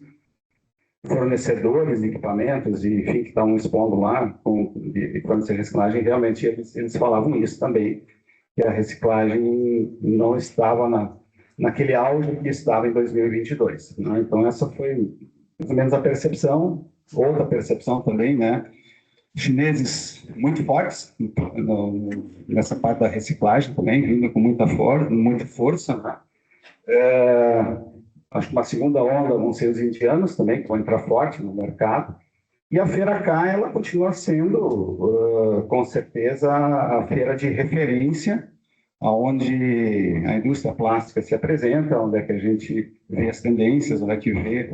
fornecedores de equipamentos, e, enfim, que estavam expondo lá, com equipamentos de reciclagem, realmente eles falavam isso também, que a reciclagem não estava naquele auge que estava em 2022. Né? Então, essa foi mais ou menos a percepção. Outra percepção também, né? Chineses muito fortes nessa parte da reciclagem também, vindo com muita força. Né? Acho que uma segunda onda vão ser os indianos também, que vão entrar forte no mercado. E a Feira CAI, ela continua sendo, com certeza, a feira de referência, onde a indústria plástica se apresenta, onde é que a gente vê as tendências, onde é que vê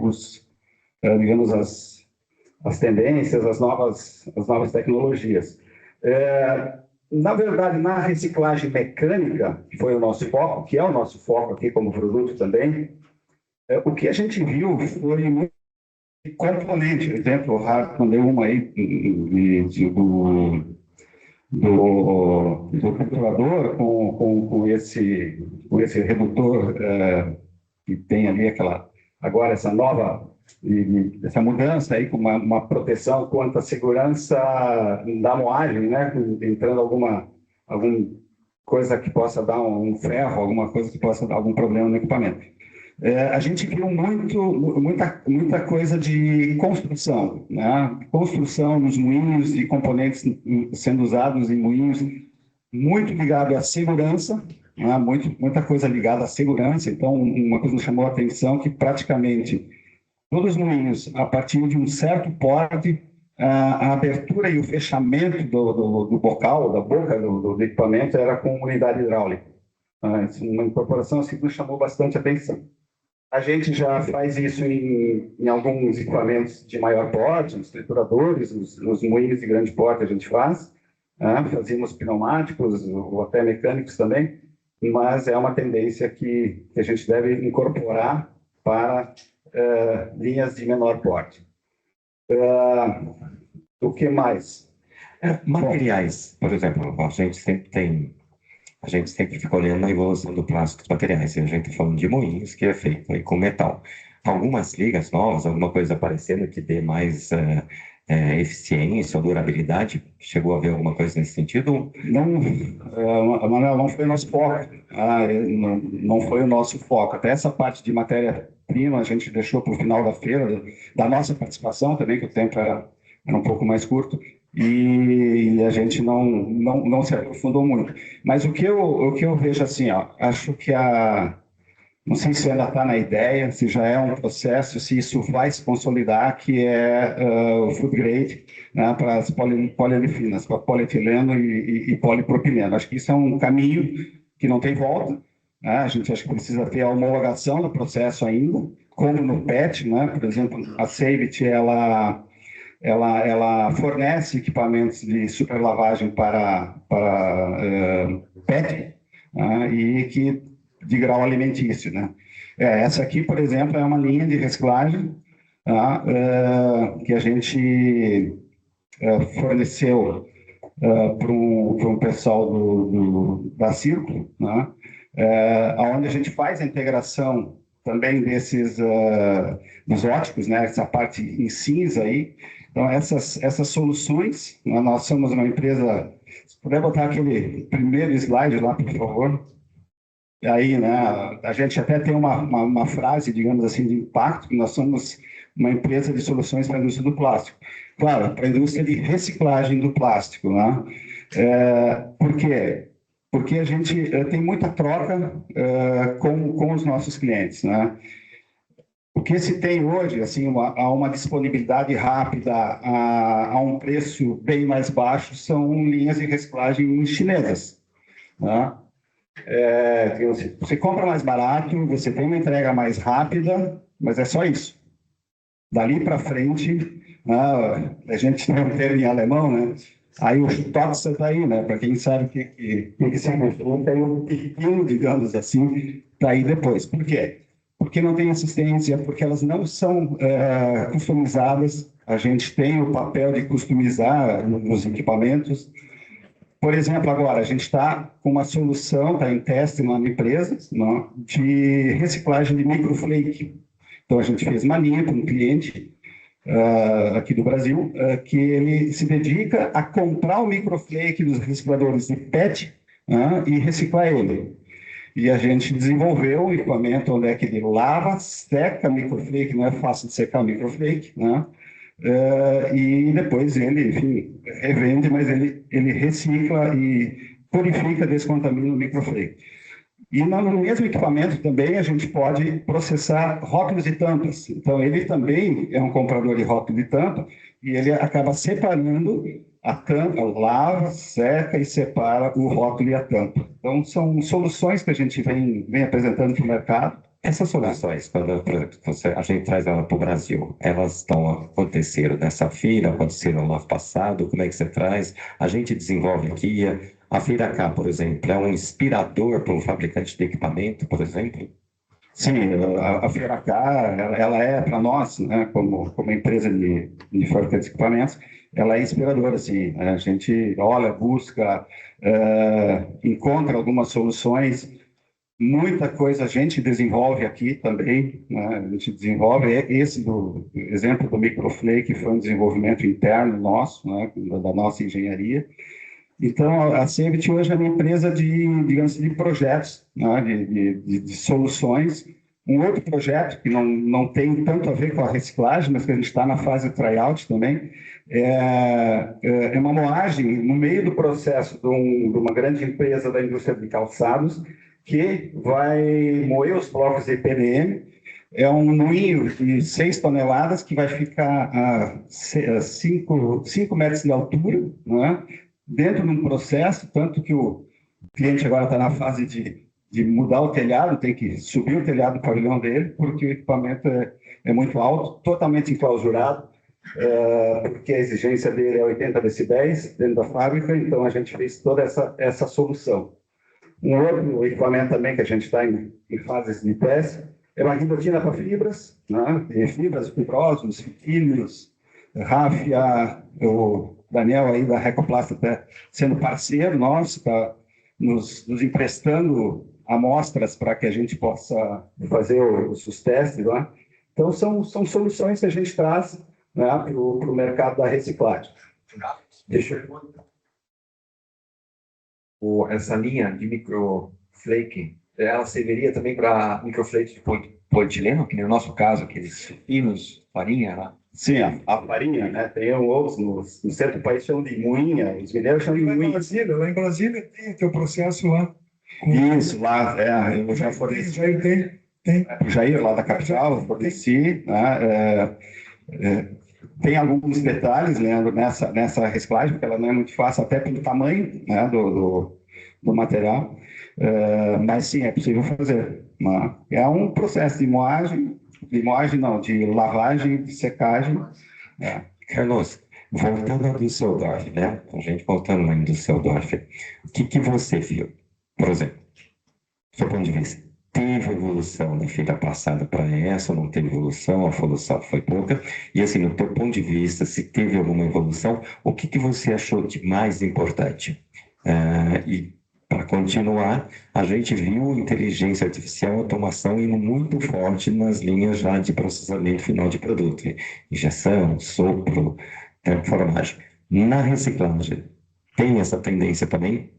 digamos, as tendências, as novas tecnologias. Na verdade, na reciclagem mecânica, que foi o nosso foco, que é o nosso foco aqui como produto também, o que a gente viu foi muito componente. Por exemplo, o Hartmann deu uma aí do capturador com esse redutor que tem ali agora essa nova, essa mudança aí com uma proteção quanto à segurança da moagem, né? Entrando alguma coisa que possa dar um ferro, alguma coisa que possa dar algum problema no equipamento. A gente viu muita coisa de construção, né? Construção nos moinhos e componentes sendo usados em moinhos, muito ligado à segurança, né? Muita coisa ligada à segurança. Então, uma coisa que nos chamou a atenção que praticamente todos os moinhos, a partir de um certo porte, a abertura e o fechamento do bocal, da boca do equipamento, era com unidade hidráulica. Uma incorporação assim que nos chamou bastante atenção. A gente já faz isso em alguns equipamentos de maior porte, nos trituradores, nos moinhos de grande porte a gente faz. Fazíamos pneumáticos ou até mecânicos também, mas é uma tendência que a gente deve incorporar para linhas de menor porte. O que mais? Materiais, por exemplo, a gente sempre fica olhando a evolução do plástico dos materiais. A gente está falando de moinhos, que é feito aí com metal. Algumas ligas novas, alguma coisa aparecendo que dê mais eficiência ou durabilidade? Chegou a ver alguma coisa nesse sentido? Não, Manuel, não foi o nosso foco. Não foi o nosso foco. Até essa parte de matéria-prima a gente deixou para o final da feira, da nossa participação também, que o tempo era um pouco mais curto, e a gente não se aprofundou muito. Mas o que eu vejo assim, ó, acho que não sei se ainda está na ideia, se já é um processo, se isso vai se consolidar, que é o food grade, né, para as poliolifinas, para polietileno e polipropileno. Acho que isso é um caminho que não tem volta, né? A gente acho que precisa ter a homologação do processo ainda, como no PET, né? Por exemplo, a Savit, ela fornece equipamentos de superlavagem para PET, né, e que de grau alimentício, né? Essa aqui, por exemplo, é uma linha de reciclagem, tá? Que a gente forneceu para um pessoal da Círculo, né? Onde a gente faz a integração também dos óticos, né? Essa parte em cinza aí. Então, essas soluções, nós somos uma empresa... Se puder botar aquele primeiro slide lá, por favor. E aí, né, a gente até tem uma frase, digamos assim, de impacto, que nós somos uma empresa de soluções para a indústria do plástico. Claro, para a indústria de reciclagem do plástico, né? Por quê? Porque a gente tem muita troca com os nossos clientes, né? O que se tem hoje, assim, uma disponibilidade rápida a um preço bem mais baixo são linhas de reciclagem chinesas, né? Você compra mais barato, você tem uma entrega mais rápida, mas é só isso. Dali para frente, a gente tem um termo em alemão, né? Aí o Stotzer está aí, né? Para quem sabe o que significa, aí o pequeno, digamos assim, está aí depois. Por quê? Porque não tem assistência, porque elas não são customizadas. A gente tem o papel de customizar os equipamentos. Por exemplo, agora, a gente está com uma solução, está em teste numa empresa, né, de reciclagem de microflake. Então, a gente fez uma linha para um cliente aqui do Brasil, que ele se dedica a comprar o microflake dos recicladores de PET, né, e reciclar ele. E a gente desenvolveu um equipamento onde é que ele lava, seca microflake, não é fácil de secar microflake, né? E depois ele, enfim, revende, mas ele recicla e purifica, descontamina o microflake. E no mesmo equipamento também a gente pode processar rótulos e tampas. Então ele também é um comprador de rótulo e tampa e ele acaba separando a tampa, lava, seca e separa o rótulo e a tampa. Então são soluções que a gente vem apresentando para o mercado. Essas soluções, quando por exemplo, a gente traz ela para o Brasil, elas aconteceram nessa feira, aconteceram no ano passado, como é que você traz? A gente desenvolve aqui, a Feira K, por exemplo, é um inspirador para um fabricante de equipamento, por exemplo? Sim, a Feira K, ela é para nós, né, como empresa de fabricante de equipamentos, ela é inspiradora, assim. A gente olha, busca, encontra algumas soluções. Muita coisa a gente desenvolve aqui também, né? A gente desenvolve esse exemplo do microflake, que foi um desenvolvimento interno nosso, né? Da nossa engenharia. Então, a Savit hoje é uma empresa digamos, de projetos, né? de soluções. Um outro projeto que não tem tanto a ver com a reciclagem, mas que a gente está na fase de tryout também, é uma moagem no meio do processo de uma grande empresa da indústria de calçados, que vai moer os blocos de EPDM. É um moinho de 6 toneladas que vai ficar a 5 metros de altura, né? Dentro de um processo, tanto que o cliente agora está na fase de mudar o telhado, tem que subir o telhado do pavilhão dele, porque o equipamento é muito alto, totalmente enclausurado, porque a exigência dele é 80 decibéis dentro da fábrica, então a gente fez toda essa solução. Um outro equipamento também que a gente está em fases de teste é uma guilhotina para fibras, né? Fibras, fibrosos, fitilhos, ráfia, o Daniel aí da Recoplast está sendo parceiro nosso, está nos emprestando amostras para que a gente possa fazer os testes lá. Então, são soluções que a gente traz né, para o mercado da reciclagem. Deixa eu... Essa linha de microflake, ela serviria também para microflake de polietileno, que no nosso caso, aqueles finos, farinha lá. Sim, a farinha, né? Tem outros, no centro do país chamam de moinha, os mineiros chamam de moinha. Lá em Brasília tem o teu processo lá. Isso, lá, eu já forneci. Jair tem. O Jair, lá da capital, forneci, né? Tem alguns detalhes, Leandro, nessa reciclagem, porque ela não é muito fácil, até pelo tamanho, né, do material, mas sim, é possível fazer. Né? É um processo de moagem não, de lavagem, de secagem. Carlos, voltando ao Düsseldorf, né? A gente voltando lá em Düsseldorf, o que você viu? Por exemplo, do seu ponto de vista, teve evolução da feira passada para essa, ou não teve evolução, a evolução foi pouca? E assim, no teu ponto de vista, se teve alguma evolução, o que você achou de mais importante? E para continuar, a gente viu inteligência artificial, automação indo muito forte nas linhas já de processamento final de produto, injeção, sopro, transformagem. Na reciclagem, tem essa tendência também?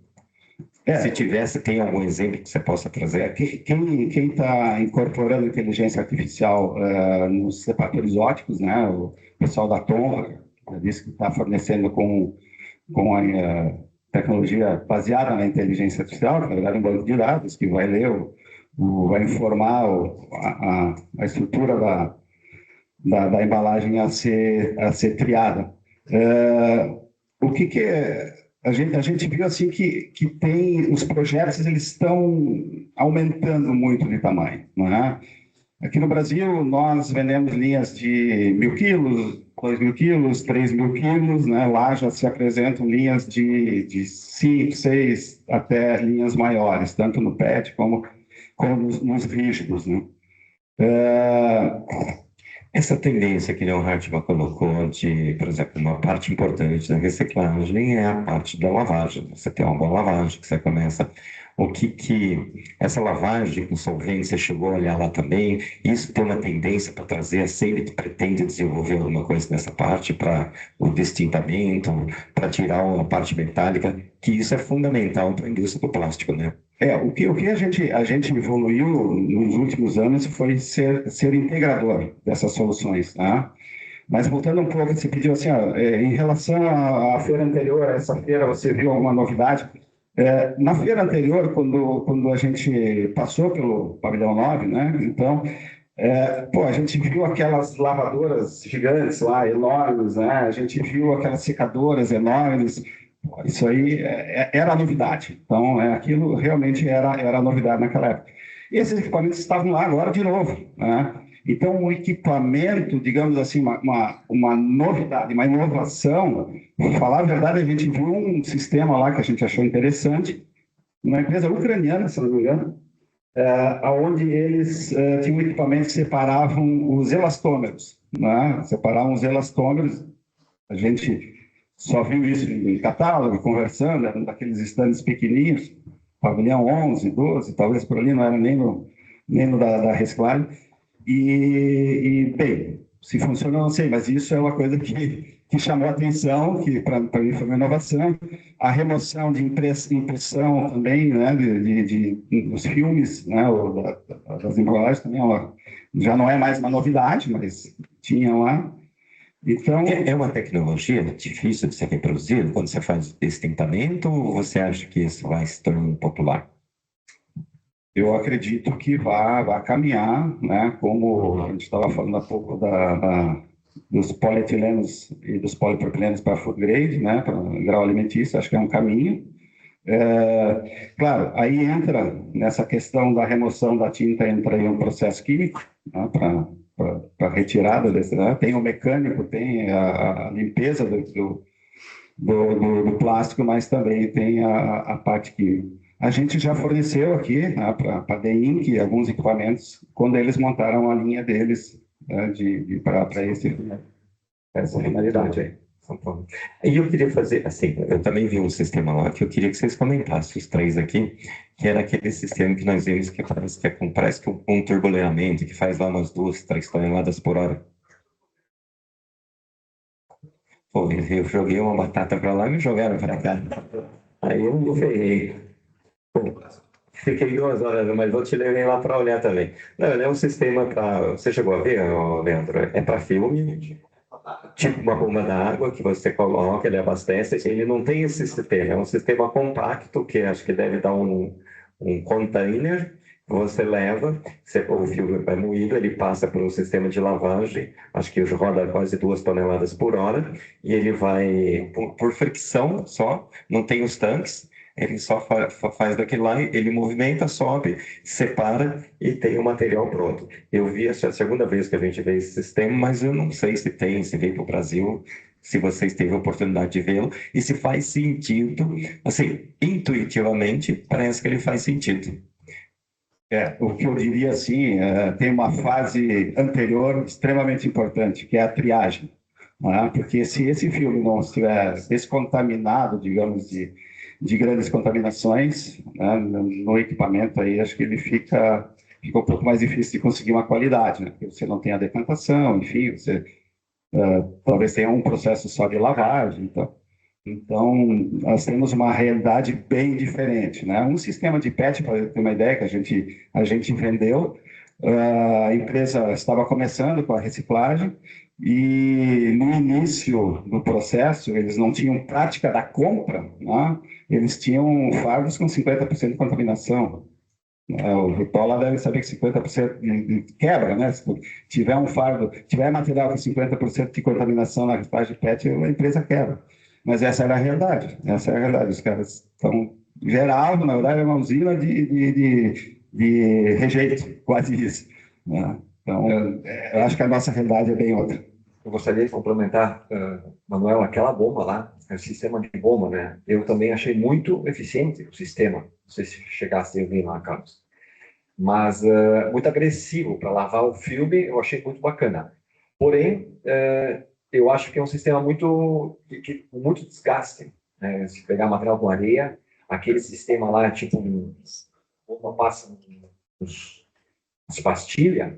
Se tivesse, tem algum exemplo que você possa trazer? Quem está incorporando inteligência artificial nos separadores óticos, né? O pessoal da Tonva disse que está fornecendo com a tecnologia baseada na inteligência artificial, na verdade um banco de dados que vai ler, vai informar a estrutura da embalagem a ser triada. O que é... A gente viu assim que tem os projetos, eles estão aumentando muito de tamanho, não é? Aqui no Brasil, nós vendemos linhas de 1.000 quilos, 2.000 quilos, 3.000 quilos, né? Lá já se apresentam linhas de 5, 6, até linhas maiores, tanto no PET como nos rígidos, né? Essa tendência que o Hartmann colocou de, por exemplo, uma parte importante da reciclagem é a parte da lavagem. Você tem uma boa lavagem, que você começa... O que essa lavagem com solvente, você chegou a olhar lá também? Isso tem uma tendência para trazer a Seibit pretende desenvolver alguma coisa nessa parte para o destintamento, para tirar uma parte metálica, que isso é fundamental para a indústria do plástico, né? O que a gente evoluiu nos últimos anos foi ser integrador dessas soluções, tá? Mas voltando um pouco, você pediu assim, em relação à feira anterior, essa feira, você viu alguma novidade? Na feira anterior, quando a gente passou pelo pavilhão 9, né? Então, a gente viu aquelas lavadoras gigantes lá, enormes, né? A gente viu aquelas secadoras enormes. Isso aí era a novidade. Então, aquilo realmente era a novidade naquela época. E esses equipamentos estavam lá agora de novo, né? Então, o equipamento, digamos assim, uma novidade, uma inovação, para falar a verdade, a gente viu um sistema lá que a gente achou interessante, uma empresa ucraniana, se não me engano, onde eles tinham equipamentos que separavam os elastômeros, né? Separavam os elastômeros, a gente só viu isso em catálogo, conversando, eram daqueles estandes pequenininhos, pavilhão 11, 12, talvez por ali, não era nem no da reciclagem. Bem, se funciona, eu não sei, mas isso é uma coisa que chamou a atenção, que para mim foi uma inovação. A remoção de impressão também, né, dos filmes, né, das embalagens também, já não é mais uma novidade, mas tinha lá. Então, é uma tecnologia difícil de ser reproduzida quando você faz destentamento, ou você acha que isso vai se tornando popular? Eu acredito que vai caminhar, né? Como a gente estava falando há pouco dos polietilenos e dos polipropilenos para food grade, né? Para grau alimentício, acho que é um caminho. Claro, aí entra nessa questão da remoção da tinta, entra aí um processo químico, né? Para retirada desse, né? Tem o mecânico, tem a limpeza do plástico, mas também tem a parte química. A gente já forneceu aqui, né, para a DEINC alguns equipamentos quando eles montaram a linha deles, né, para essa finalidade aí. E eu queria fazer, assim, eu também vi um sistema lá que eu queria que vocês comentassem, os três aqui, que era aquele sistema que nós vimos que parece que um turbulentamento, que faz lá umas 2, 3 toneladas por hora. Pô, eu joguei uma batata para lá e me jogaram para cá. Aí eu me ferrei. Pô, fiquei 2 horas, mas vou te levar lá para olhar também. Não, ele é um sistema para... Você chegou a ver, ô, Leandro? É para filme, tipo uma bomba d'água que você coloca, ele abastece. Ele não tem esse sistema, é um sistema compacto que acho que deve dar um container. Você leva, o filme vai moído, ele passa por um sistema de lavagem, acho que roda quase 2 toneladas por hora, e ele vai por fricção só, não tem os tanques, ele só faz daquele lá, ele movimenta, sobe, separa e tem o material pronto. Eu vi, essa é a segunda vez que a gente vê esse sistema, mas eu não sei se tem, se veio para o Brasil, se vocês teve a oportunidade de vê-lo, e se faz sentido, assim, intuitivamente, parece que ele faz sentido. O que eu diria assim, tem uma fase anterior extremamente importante, que é a triagem, né? Porque se esse filme não estiver descontaminado, digamos, de grandes contaminações, né, no equipamento, aí acho que ele fica um pouco mais difícil de conseguir uma qualidade, né? Porque você não tem a decantação, enfim, você talvez tenha um processo só de lavagem, então, nós temos uma realidade bem diferente, né? Um sistema de PET, para ter uma ideia, que a gente vendeu, a empresa estava começando com a reciclagem e no início do processo, eles não tinham prática da compra, né? Eles tinham fardos com 50% de contaminação. O Vitória deve saber que 50% de quebra, né? Se tiver um fardo, tiver material com 50% de contaminação na reciclagem de PET, a empresa quebra. Mas essa era a realidade, Os caras estão geral, na verdade, é uma usina de rejeito, quase isso, né? Então, eu acho que a nossa realidade é bem outra. Eu gostaria de complementar, Manuel, aquela bomba lá, o sistema de bomba, né? Eu também achei muito eficiente o sistema. Não sei se chegasse a ver lá, Carlos. Mas muito agressivo para lavar o filme, eu achei muito bacana. Porém, eu acho que é um sistema muito desgaste, né? Se pegar material com areia, aquele sistema lá, tipo uma passa umas pastilhas,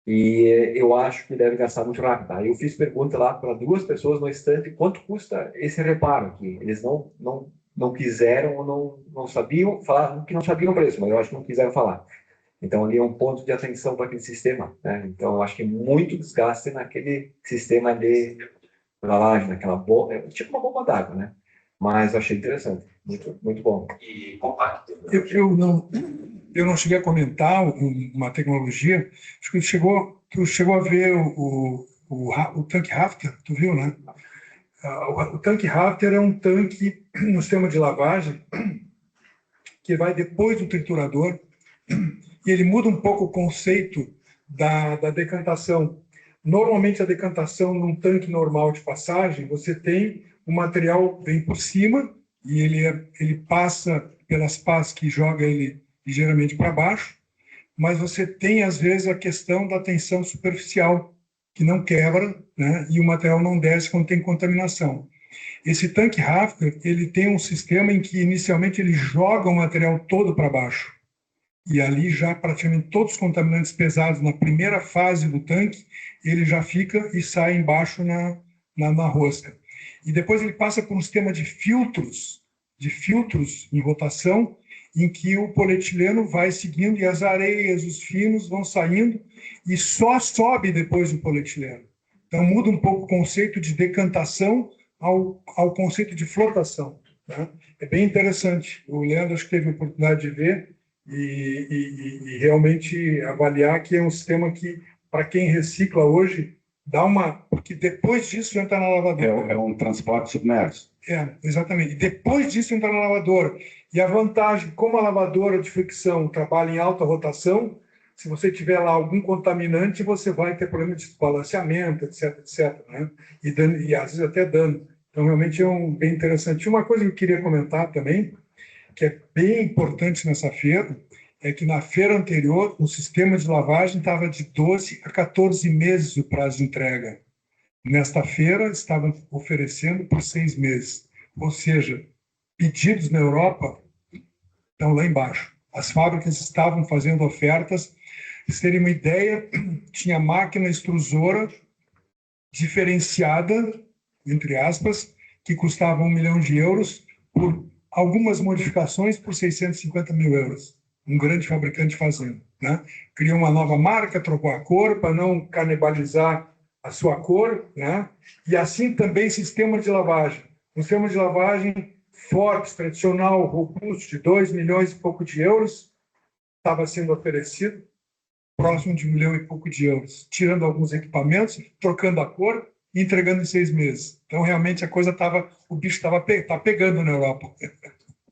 e eu acho que deve gastar muito rápido. Aí eu fiz pergunta lá para 2 pessoas no estande, quanto custa esse reparo aqui? Eles não quiseram ou não sabiam, falaram que não sabiam o preço, mas eu acho que não quiseram falar. Então, ali é um ponto de atenção para aquele sistema, né? Então, eu acho que muito desgaste naquele sistema de lavagem, naquela bomba, tipo uma bomba d'água, né? Mas eu achei interessante, muito, muito bom. E compacto. Eu não cheguei a comentar uma tecnologia, acho que tu chegou a ver o tanque Rafter, tu viu, né? O tanque Rafter é um tanque no sistema de lavagem que vai depois do triturador, e ele muda um pouco o conceito da decantação. Normalmente, a decantação num tanque normal de passagem, você tem o material vem por cima e ele passa pelas pás que joga ele ligeiramente para baixo, mas você tem, às vezes, a questão da tensão superficial, que não quebra, né? E o material não desce quando tem contaminação. Esse tanque Rafter, ele tem um sistema em que, inicialmente, ele joga o material todo para baixo. E ali já praticamente todos os contaminantes pesados na primeira fase do tanque, ele já fica e sai embaixo na rosca. E depois ele passa por um sistema de filtros em rotação, em que o polietileno vai seguindo e as areias, os finos vão saindo e só sobe depois o polietileno. Então muda um pouco o conceito de decantação ao conceito de flotação, né? É bem interessante. O Leandro acho que teve a oportunidade de ver e realmente avaliar que é um sistema que, para quem recicla hoje, dá uma... Porque depois disso entra na lavadora. É um transporte submerso. Exatamente. E depois disso entra na lavadora. E a vantagem, como a lavadora de fricção trabalha em alta rotação, se você tiver lá algum contaminante, você vai ter problema de balanceamento, etc, né? E às vezes até dano. Então, realmente é bem interessante. Uma coisa que eu queria comentar também, que é bem importante nessa feira, é que na feira anterior o sistema de lavagem estava de 12 a 14 meses o prazo de entrega. Nesta feira estavam oferecendo por 6 meses. Ou seja, pedidos na Europa estão lá embaixo. As fábricas estavam fazendo ofertas. Para vocês terem uma ideia, tinha máquina extrusora diferenciada entre aspas, que custava 1 milhão de euros por algumas modificações por 650 mil euros. Um grande fabricante fazendo, né? Criou uma nova marca, trocou a cor para não canibalizar a sua cor, né? E assim também sistema de lavagem. Um sistema de lavagem forte, tradicional, robusto, de 2 milhões e pouco de euros, estava sendo oferecido, próximo de 1 milhão e pouco de euros, tirando alguns equipamentos, trocando a cor e entregando em 6 meses. Então, realmente, a coisa estava, o bicho estava pegando na Europa.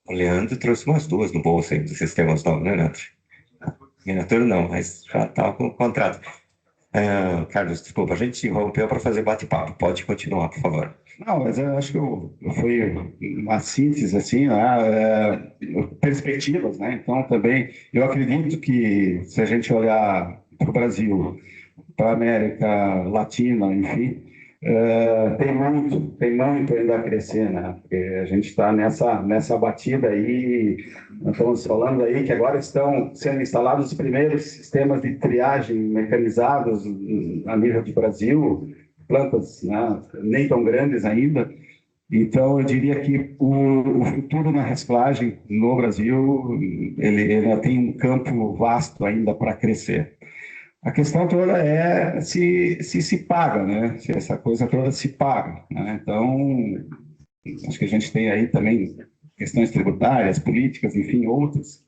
O Leandro trouxe umas duas no bolso aí dos sistemas novos, né, Leandro? Miniatura não, mas já estava com o contrato. Carlos, desculpa, a gente se rompeu para fazer bate-papo. Pode continuar, por favor. Não, mas eu acho que foi uma síntese, assim, né? Perspectivas, né? Então, também, eu acredito que se a gente olhar para o Brasil, para a América Latina, enfim, tem muito ainda a crescer, né? Porque a gente está nessa batida aí, nós estamos falando aí que agora estão sendo instalados os primeiros sistemas de triagem mecanizados a nível de Brasil, plantas, né, nem tão grandes ainda. Então, eu diria que o futuro na reciclagem no Brasil, ele ainda tem um campo vasto ainda para crescer. A questão toda é se paga, né? Se essa coisa toda se paga, né? Então, acho que a gente tem aí também questões tributárias, políticas, enfim, outras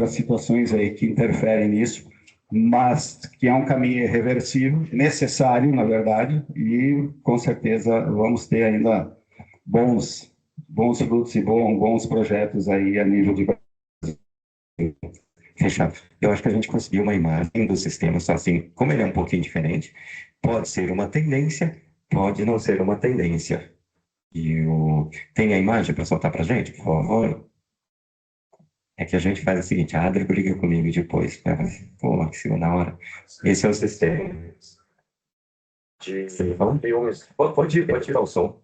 situações aí que interferem nisso, mas que é um caminho irreversível, necessário, na verdade, e com certeza vamos ter ainda bons frutos e bons projetos aí a nível de Fechado. Eu acho que a gente conseguiu uma imagem do sistema, só assim, como ele é um pouquinho diferente, pode ser uma tendência, pode não ser uma tendência. Tem a imagem para soltar para a gente, por favor? É que a gente faz o seguinte, a Adri briga comigo depois, né? Pô, Maximo, na hora. Esse é o sistema. Pode tirar o som.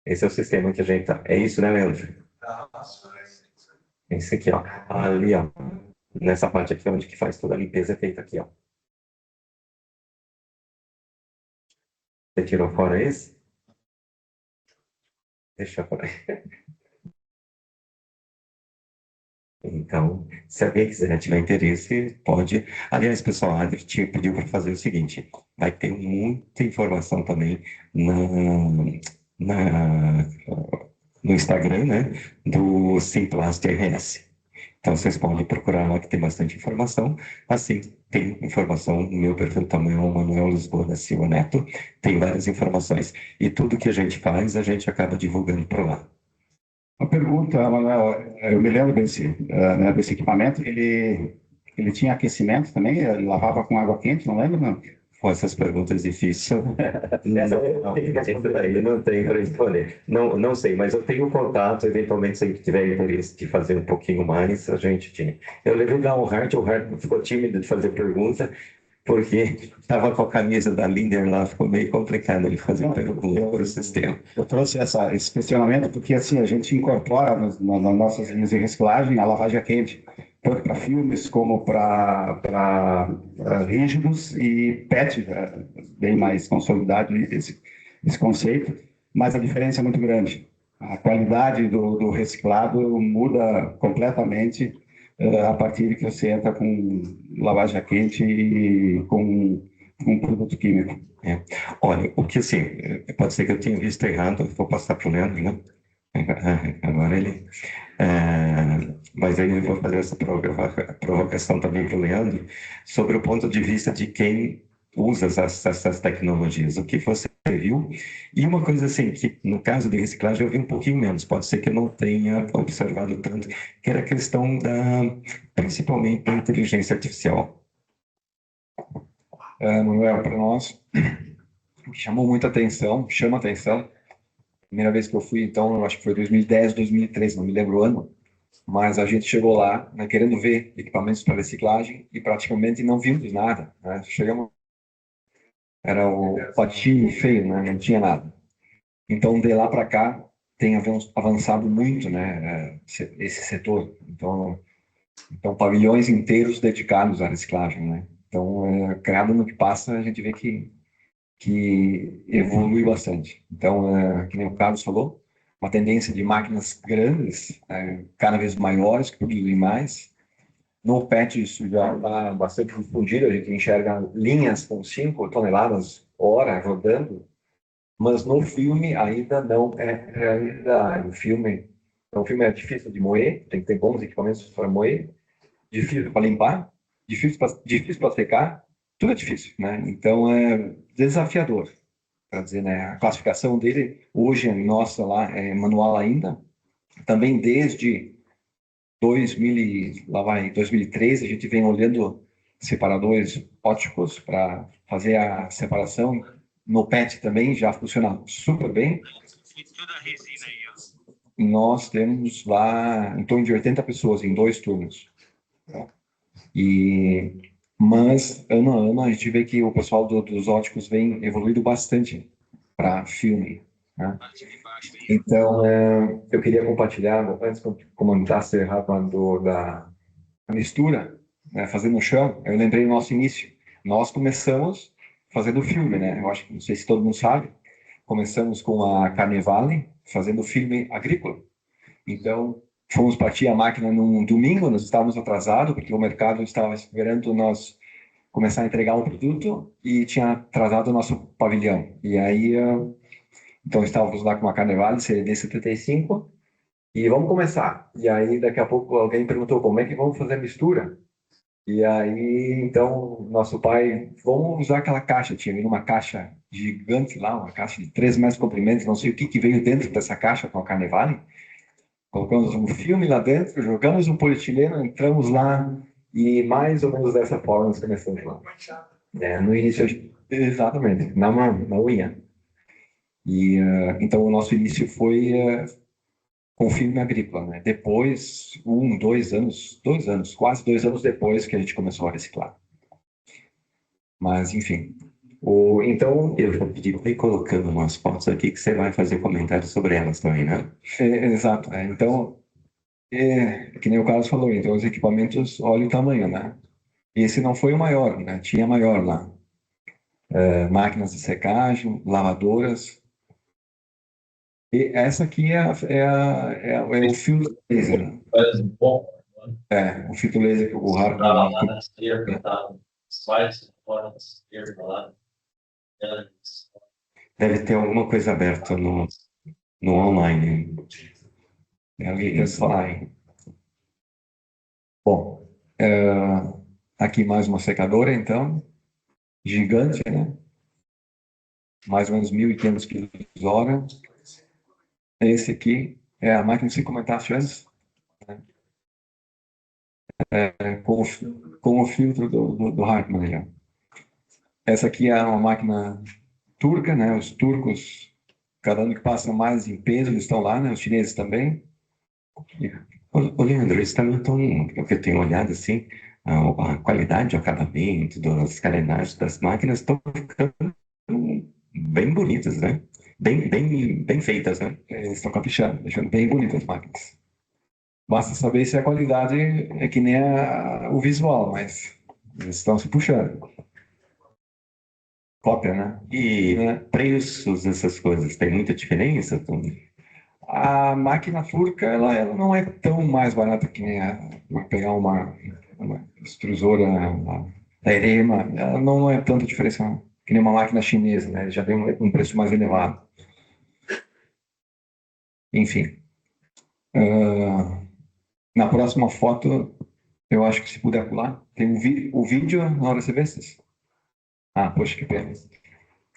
Esse é o sistema que a gente tá. É isso, né, Leandro? Esse aqui, ó. Ali, ó. Nessa parte aqui, onde que faz toda a limpeza é feita aqui, ó. Você tirou fora esse? Deixa eu fora. Então, se alguém quiser, tiver interesse, pode. Aliás, pessoal, a Adri te pediu para fazer o seguinte: vai ter muita informação também na, no Instagram, né, do Simplast RS. Então, vocês podem procurar lá que tem bastante informação. Assim, tem informação no meu perfil também, é o Manuel Lisboa da Silva Neto, tem várias informações. E tudo que a gente faz, a gente acaba divulgando por lá. Uma pergunta, Manuel, eu me lembro né, desse equipamento, ele tinha aquecimento também, ele lavava com água quente, não lembro, não? Com essas perguntas difíceis, não tem para responder. Não sei, mas eu tenho contato, eventualmente, se tiver interesse de fazer um pouquinho mais, a gente tinha. Eu levei lá o Hart ficou tímido de fazer pergunta, porque estava com a camisa da Linder lá, ficou meio complicado ele fazer pergunta para o sistema. Eu trouxe esse questionamento porque assim, a gente incorpora nas nossas linhas de reciclagem a lavagem a quente, tanto para filmes como para rígidos e PET, bem mais consolidado esse conceito, mas a diferença é muito grande. A qualidade do reciclado muda completamente a partir de que você entra com lavagem a quente e com um produto químico. Olha, o que assim, pode ser que eu tenha visto errado, vou passar para o Leandro, né? Agora ele. Mas aí eu vou fazer essa provocação também para o Leandro, sobre o ponto de vista de quem usa essas tecnologias, o que você viu. E uma coisa assim, que no caso de reciclagem eu vi um pouquinho menos, pode ser que eu não tenha observado tanto, que era a questão principalmente da inteligência artificial. Manuel, para nós, o que chamou muita atenção, chama atenção, primeira vez que eu fui, então, eu acho que foi 2010, 2013, não me lembro o ano, mas a gente chegou lá, né, querendo ver equipamentos para reciclagem e praticamente não vimos nada, né? Chegamos, era o patinho feio, né? Não tinha nada. Então, de lá para cá, tem avançado muito, né, esse setor. Então, pavilhões inteiros dedicados à reciclagem, né? Então, cada ano que passa, a gente vê que que evolui bastante. Então, que nem o Carlos falou, uma tendência de máquinas grandes, cada vez maiores, que produzem mais. No PET isso já está bastante difundido, a gente enxerga linhas com 5 toneladas hora rodando, mas no filme ainda não é realidade. O filme é difícil de moer, tem que ter bons equipamentos para moer, difícil para limpar, difícil para secar, tudo é difícil, né? Então é desafiador, para dizer, né? A classificação dele hoje nossa lá é manual ainda, também desde 2013 a gente vem olhando separadores óticos para fazer a separação. No PET também já funciona super bem. Nós temos lá em torno de 80 pessoas em 2 turnos. Mas, ano a ano, a gente vê que o pessoal dos óticos vem evoluindo bastante para filme, né? Então, eu queria compartilhar, antes que eu comentasse rápido da mistura, né, fazendo no chão, eu lembrei do nosso início. Nós começamos fazendo filme, né? Eu acho que, não sei se todo mundo sabe, começamos com a Carnevale, fazendo filme agrícola. Então, fomos partir a máquina num domingo, nós estávamos atrasados, porque o mercado estava esperando nós começar a entregar o produto e tinha atrasado o nosso pavilhão. E aí, então, estávamos lá com a Carnevale, CD 75, e vamos começar. E aí, daqui a pouco, alguém perguntou como é que vamos fazer a mistura. E aí, então, nosso pai, vamos usar aquela caixa. Tinha vindo uma caixa gigante lá, uma caixa de 3 metros de comprimento, não sei o que veio dentro dessa caixa com a Carnevale. Colocamos um filme lá dentro, jogamos um polietileno, entramos lá e mais ou menos dessa forma nós começamos lá. No início, exatamente, na mão, na unha. E então o nosso início foi com filme agrícola, né? Depois, 2 anos, quase 2 anos depois que a gente começou a reciclar. Mas, enfim. Então, eu vou pedir para ir colocando umas fotos aqui que você vai fazer comentários sobre elas também, né? Exato. Então, que nem o Carlos falou, então os equipamentos, olha o tamanho, né? Esse não foi o maior, né? Tinha maior lá. Máquinas de secagem, lavadoras. E essa aqui é o filtro laser. Né? O filtro laser que o Rafa... Deve ter alguma coisa aberta no online. Bom, aqui mais uma secadora, então, gigante, né? Mais ou menos 1.500 kg/hora. Esse aqui é a máquina que você comentaste antes, né? Com o filtro do Hartmann. Ó. Essa aqui é uma máquina turca, né? Os turcos, cada ano que passa mais em peso, eles estão lá, né? Os chineses também. Ô, Leandro, isso também o que eu tenho olhado assim, a qualidade de acabamento, das carenagens das máquinas estão ficando bem bonitas, né? Bem feitas, né? Eles estão caprichando, deixando bem bonitas as máquinas. Basta saber se a qualidade é que nem o visual, mas eles estão se puxando. Cópia, né? E preços dessas coisas, tem muita diferença? A máquina turca, ela não é tão mais barata que nem pegar uma extrusora, a Erema, ela não é tanta diferença que nem uma máquina chinesa, né? Já tem um preço mais elevado. Enfim. Na próxima foto, eu acho que se puder pular, tem o vídeo na hora de você ver esses. Poxa, que pena.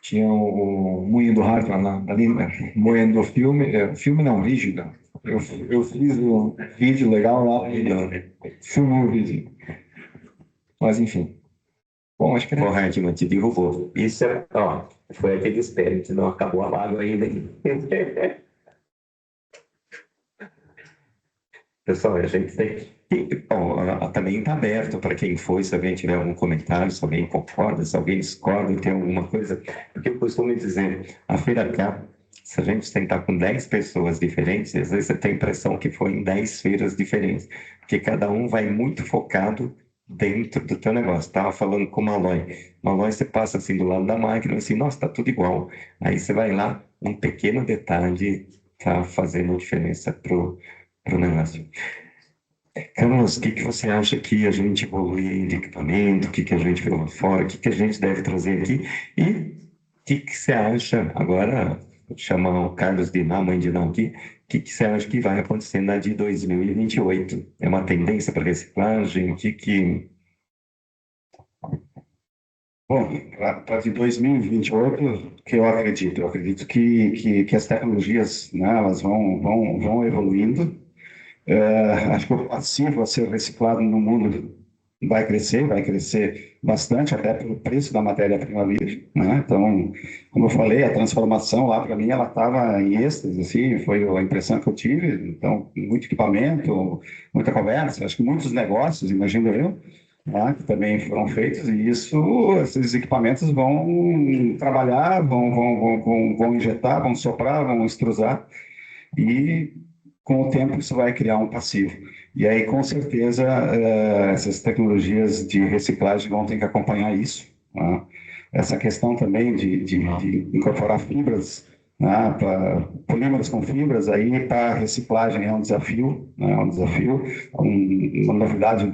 Tinha o moinho do Hartmann ali, né? Moendo o filme não, rígido. Eu fiz um vídeo legal lá e filmei o vídeo. Mas enfim. Bom, acho que O Hartmann te derrubou. Isso foi aquele espelho que não acabou a água ainda. Pessoal, a gente tem. Bom, também está aberto para quem foi, se alguém tiver algum comentário, se alguém concorda, se alguém discorda, tem alguma coisa. Porque eu costumo dizer, a Feira K, se a gente tentar com 10 pessoas diferentes, às vezes você tem a impressão que foi em 10 feiras diferentes, porque cada um vai muito focado dentro do teu negócio. Estava falando com o Malloy. Malloy, você passa assim do lado da máquina, assim, nossa, tá tudo igual. Aí você vai lá, um pequeno detalhe tá fazendo diferença pro negócio. Carlos, o que que você acha que a gente evolui de equipamento? O que que a gente pegou fora? O que que a gente deve trazer aqui? E o que que você acha, agora, vou chamar o Carlos de Ná, mãe de Ná aqui, o que que você acha que vai acontecer na de 2028? É uma tendência para reciclagem? O que que... Bom, para de 2028, o que eu acredito? Eu acredito que as tecnologias, né, elas vão evoluindo. Acho que o passivo a ser reciclado no mundo vai crescer bastante, até pelo preço da matéria-prima livre, né? Então, como eu falei, a transformação lá, para mim, ela estava em êxtase, assim, foi a impressão que eu tive. Então, muito equipamento, muita conversa, acho que muitos negócios, imagino eu, né, que também foram feitos, e esses equipamentos vão trabalhar, vão injetar, vão soprar, vão extrusar, e com o tempo isso vai criar um passivo. E aí, com certeza, essas tecnologias de reciclagem vão ter que acompanhar isso, né? Essa questão também de incorporar fibras, né, polímeros com fibras, aí para a reciclagem é um desafio, né, uma novidade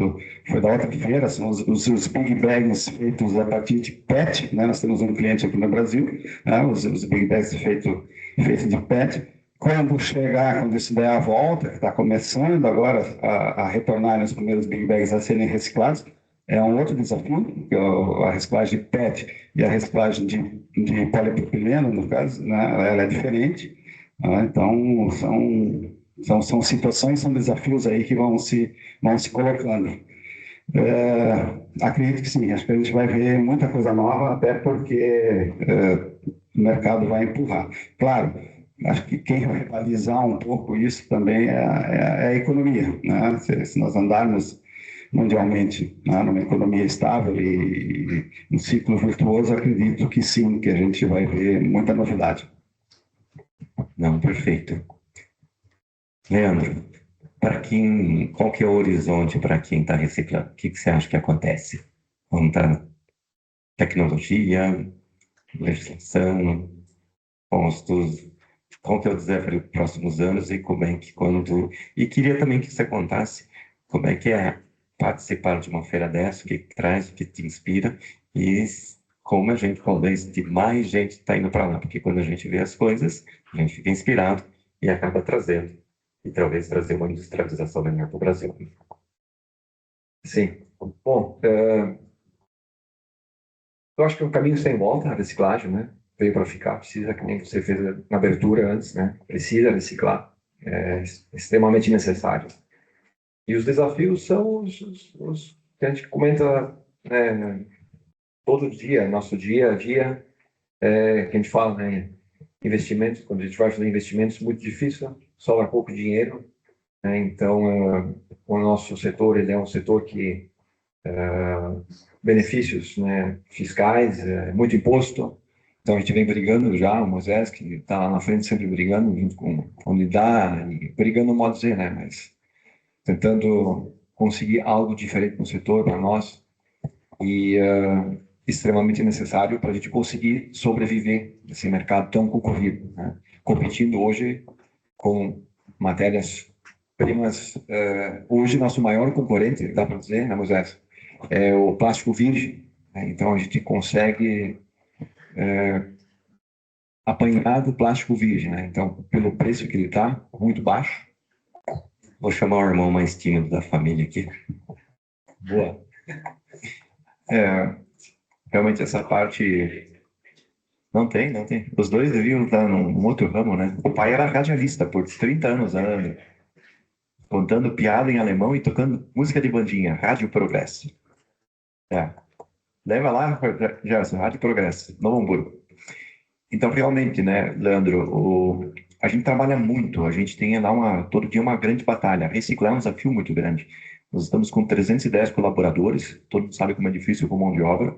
foi da outra feira, são os big bags feitos a partir de PET, né? Nós temos um cliente aqui no Brasil, né, os big bags feitos de PET. Quando isso der a volta, que está começando agora a retornar os primeiros big bags a serem reciclados, é um outro desafio, que é a reciclagem de PET e a reciclagem de polipropileno, no caso, né, ela é diferente, né? Então, são situações, são desafios aí que vão se colocando. Acredito que sim, acho que a gente vai ver muita coisa nova, até porque o mercado vai empurrar. Claro, acho que quem vai balizar um pouco isso também é a economia, né? Se nós andarmos mundialmente, né, numa economia estável e um ciclo virtuoso, acredito que sim, que a gente vai ver muita novidade. Não, perfeito. Leandro, qual que é o horizonte para quem está reciclando? O que que você acha que acontece? Vamos estar tecnologia, legislação, postos, qual que é o desafio para os próximos anos e como é que quando... E queria também que você contasse como é que é participar de uma feira dessa, o que traz, o que te inspira e como a gente talvez de mais gente está indo para lá, porque quando a gente vê as coisas, a gente fica inspirado e acaba trazendo, e talvez trazer uma industrialização melhor para o Brasil. Sim. Bom, eu acho que é um caminho sem volta, a reciclagem, né? Veio para ficar, precisa, que nem você fez na abertura antes, né? Precisa reciclar, é extremamente necessário. E os desafios são os que a gente comenta, né, todo dia, nosso dia a dia, que a gente fala, né? Investimentos, quando a gente vai fazer investimentos, muito difícil, sobra pouco dinheiro, né? Então, o nosso setor, ele é um setor que benefícios, né, fiscais, muito imposto. Então a gente vem brigando já, o Moisés, que está lá na frente sempre brigando, junto com a unidade, brigando no modo dizer, né, mas tentando conseguir algo diferente no setor para nós e extremamente necessário para a gente conseguir sobreviver nesse mercado tão concorrido, né? Competindo hoje com matérias-primas. Hoje, nosso maior concorrente, dá para dizer, né, Moisés, é o plástico virgem, né? Então a gente consegue apanhar do plástico virgem, né? Então, pelo preço que ele está, muito baixo. Vou chamar o irmão mais tímido da família aqui. Boa. Realmente essa parte... Não tem. Os dois deviam estar num outro ramo, né? O pai era radialista por 30 anos, né? Contando piada em alemão e tocando música de bandinha, Rádio Progresso. Leva lá, Gerson, Rádio Progresso, Novo Hamburgo. Então, realmente, né, Leandro, a gente trabalha muito, a gente tem lá todo dia uma grande batalha. Reciclar é um desafio muito grande. Nós estamos com 310 colaboradores, todo mundo sabe como é difícil com mão de obra.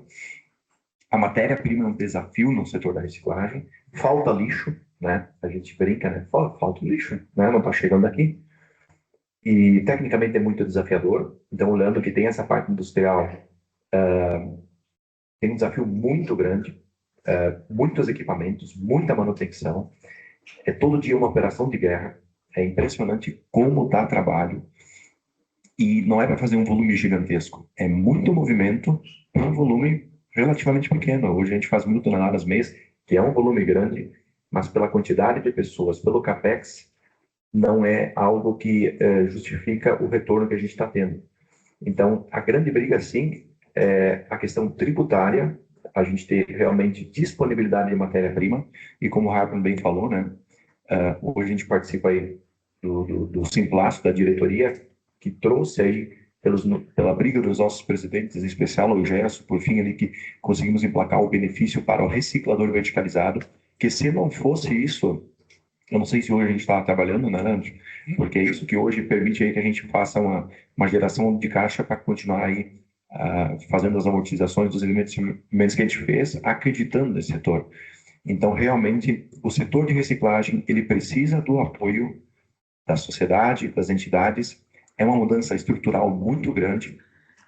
A matéria-prima é um desafio no setor da reciclagem. Falta lixo, né? A gente brinca, né? Falta lixo, né? Não está chegando aqui. e tecnicamente é muito desafiador. Então, olhando que tem essa parte industrial, tem um desafio muito grande, muitos equipamentos, muita manutenção, é todo dia uma operação de guerra, é impressionante como dá trabalho, e não é para fazer um volume gigantesco, é muito movimento para um volume relativamente pequeno. Hoje a gente faz 1.000 toneladas mês, que é um volume grande, mas pela quantidade de pessoas, pelo capex, não é algo que justifica o retorno que a gente está tendo. Então, a grande briga, sim, é a questão tributária, a gente ter realmente disponibilidade de matéria-prima, e como o Harper bem falou, né, hoje a gente participa aí do Simplast, da diretoria, que trouxe aí, pela briga dos nossos presidentes, em especial o Gerson, por fim, ali que conseguimos emplacar o benefício para o reciclador verticalizado, que se não fosse isso, eu não sei se hoje a gente está trabalhando, né, Nando? Porque é isso que hoje permite aí que a gente faça uma geração de caixa para continuar aí fazendo as amortizações dos investimentos que a gente fez, acreditando nesse setor. Então, realmente, o setor de reciclagem, ele precisa do apoio da sociedade, das entidades. É uma mudança estrutural muito grande,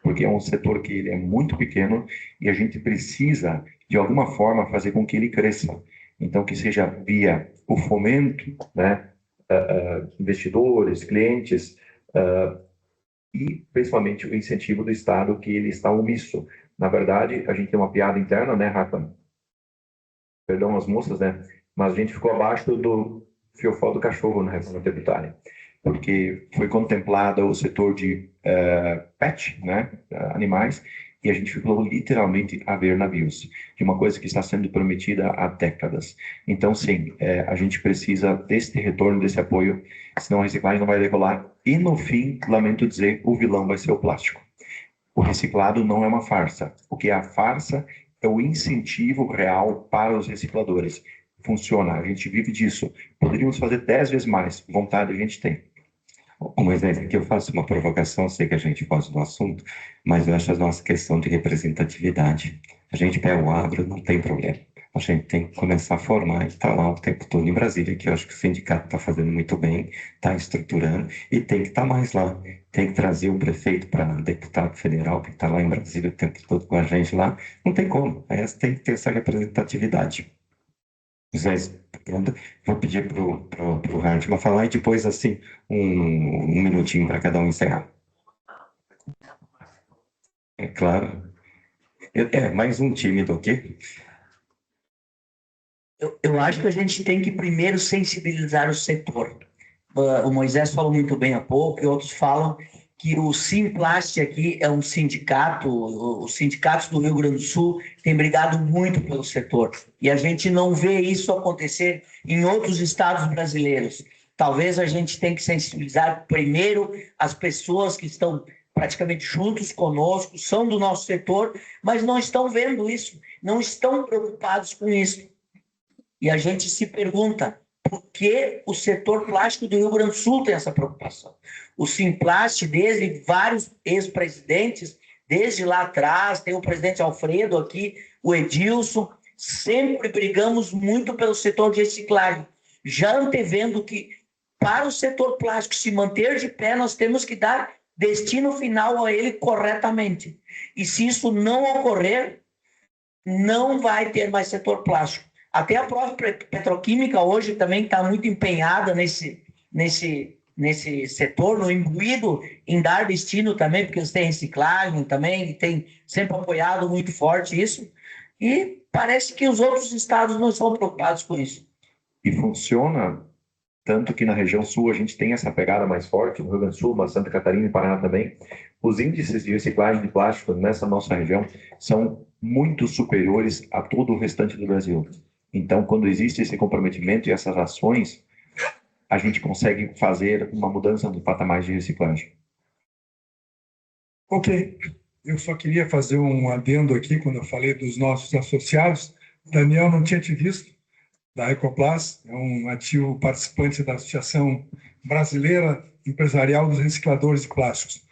porque é um setor que ele é muito pequeno e a gente precisa, de alguma forma, fazer com que ele cresça. Então, que seja via o fomento, né, investidores, clientes, e principalmente o incentivo do Estado, que ele está omisso. Na verdade, a gente tem uma piada interna, né, Rafa? Perdão as moças, né? Mas a gente ficou abaixo do fiofó do cachorro na reforma tributária, porque foi contemplado o setor de pet, né, animais, e a gente ficou literalmente a ver navios, de uma coisa que está sendo prometida há décadas. Então, sim, a gente precisa desse retorno, desse apoio, senão a reciclagem não vai decolar. E, no fim, lamento dizer, o vilão vai ser o plástico. O reciclado não é uma farsa. O que é a farsa é o incentivo real para os recicladores. Funciona, a gente vive disso. Poderíamos fazer 10 vezes mais, vontade a gente tem. Mas aqui eu faço uma provocação, sei que a gente foge do assunto, mas eu acho a nossa questão de representatividade. A gente pega o agro, não tem problema. A gente tem que começar a formar e estar lá o tempo todo em Brasília, que eu acho que o sindicato está fazendo muito bem, está estruturando, e tem que estar mais lá. Tem que trazer o prefeito para deputado federal, que está lá em Brasília o tempo todo com a gente lá. Não tem como. Tem que ter essa representatividade. Zé, vou pedir pro Hartmann falar e depois, assim, um minutinho para cada um encerrar. É claro. Mais um tímido aqui. Eu acho que a gente tem que primeiro sensibilizar o setor. O Moisés falou muito bem há pouco, e outros falam que o Simplast aqui é um sindicato, os sindicatos do Rio Grande do Sul têm brigado muito pelo setor, e a gente não vê isso acontecer em outros estados brasileiros. Talvez a gente tenha que sensibilizar primeiro as pessoas que estão praticamente juntos conosco, são do nosso setor, mas não estão vendo isso, não estão preocupados com isso. E a gente se pergunta, por que o setor plástico do Rio Grande do Sul tem essa preocupação? O Simplast, desde vários ex-presidentes, desde lá atrás, tem o presidente Alfredo aqui, o Edilson, sempre brigamos muito pelo setor de reciclagem, já antevendo que para o setor plástico se manter de pé, nós temos que dar destino final a ele corretamente. E se isso não ocorrer, não vai ter mais setor plástico. Até a própria petroquímica hoje também está muito empenhada nesse setor, no imbuído em dar destino também, porque eles têm reciclagem também, e tem sempre apoiado muito forte isso, e parece que os outros estados não são preocupados com isso. E funciona, tanto que na região sul a gente tem essa pegada mais forte, no Rio Grande do Sul, mas Santa Catarina e Paraná também. Os índices de reciclagem de plástico nessa nossa região são muito superiores a todo o restante do Brasil. Então, quando existe esse comprometimento e essas ações, a gente consegue fazer uma mudança no patamar de reciclagem. Ok. Eu só queria fazer um adendo aqui, quando eu falei dos nossos associados. Daniel não tinha te visto, da Ecoplas, é um ativo participante da Associação Brasileira Empresarial dos Recicladores de Plásticos.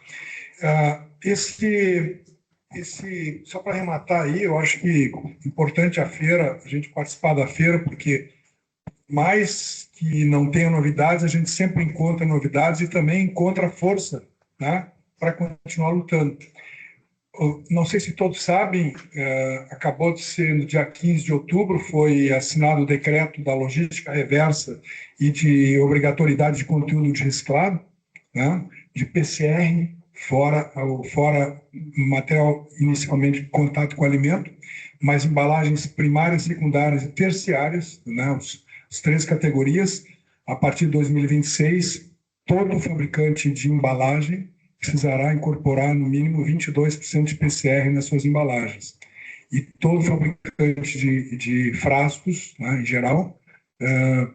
Só para arrematar aí, eu acho que é importante a feira, a gente participar da feira, porque mais que não tenha novidades, a gente sempre encontra novidades e também encontra força, né, para continuar lutando. Não sei se todos sabem, acabou de ser no dia 15 de outubro, foi assinado o decreto da logística reversa e de obrigatoriedade de conteúdo de reciclado, né, de PCR, fora material inicialmente de contato com alimento, mas embalagens primárias, secundárias e terciárias, né, as 3 categorias. A partir de 2026, todo fabricante de embalagem precisará incorporar no mínimo 22% de PCR nas suas embalagens. E todo fabricante de frascos, né, em geral,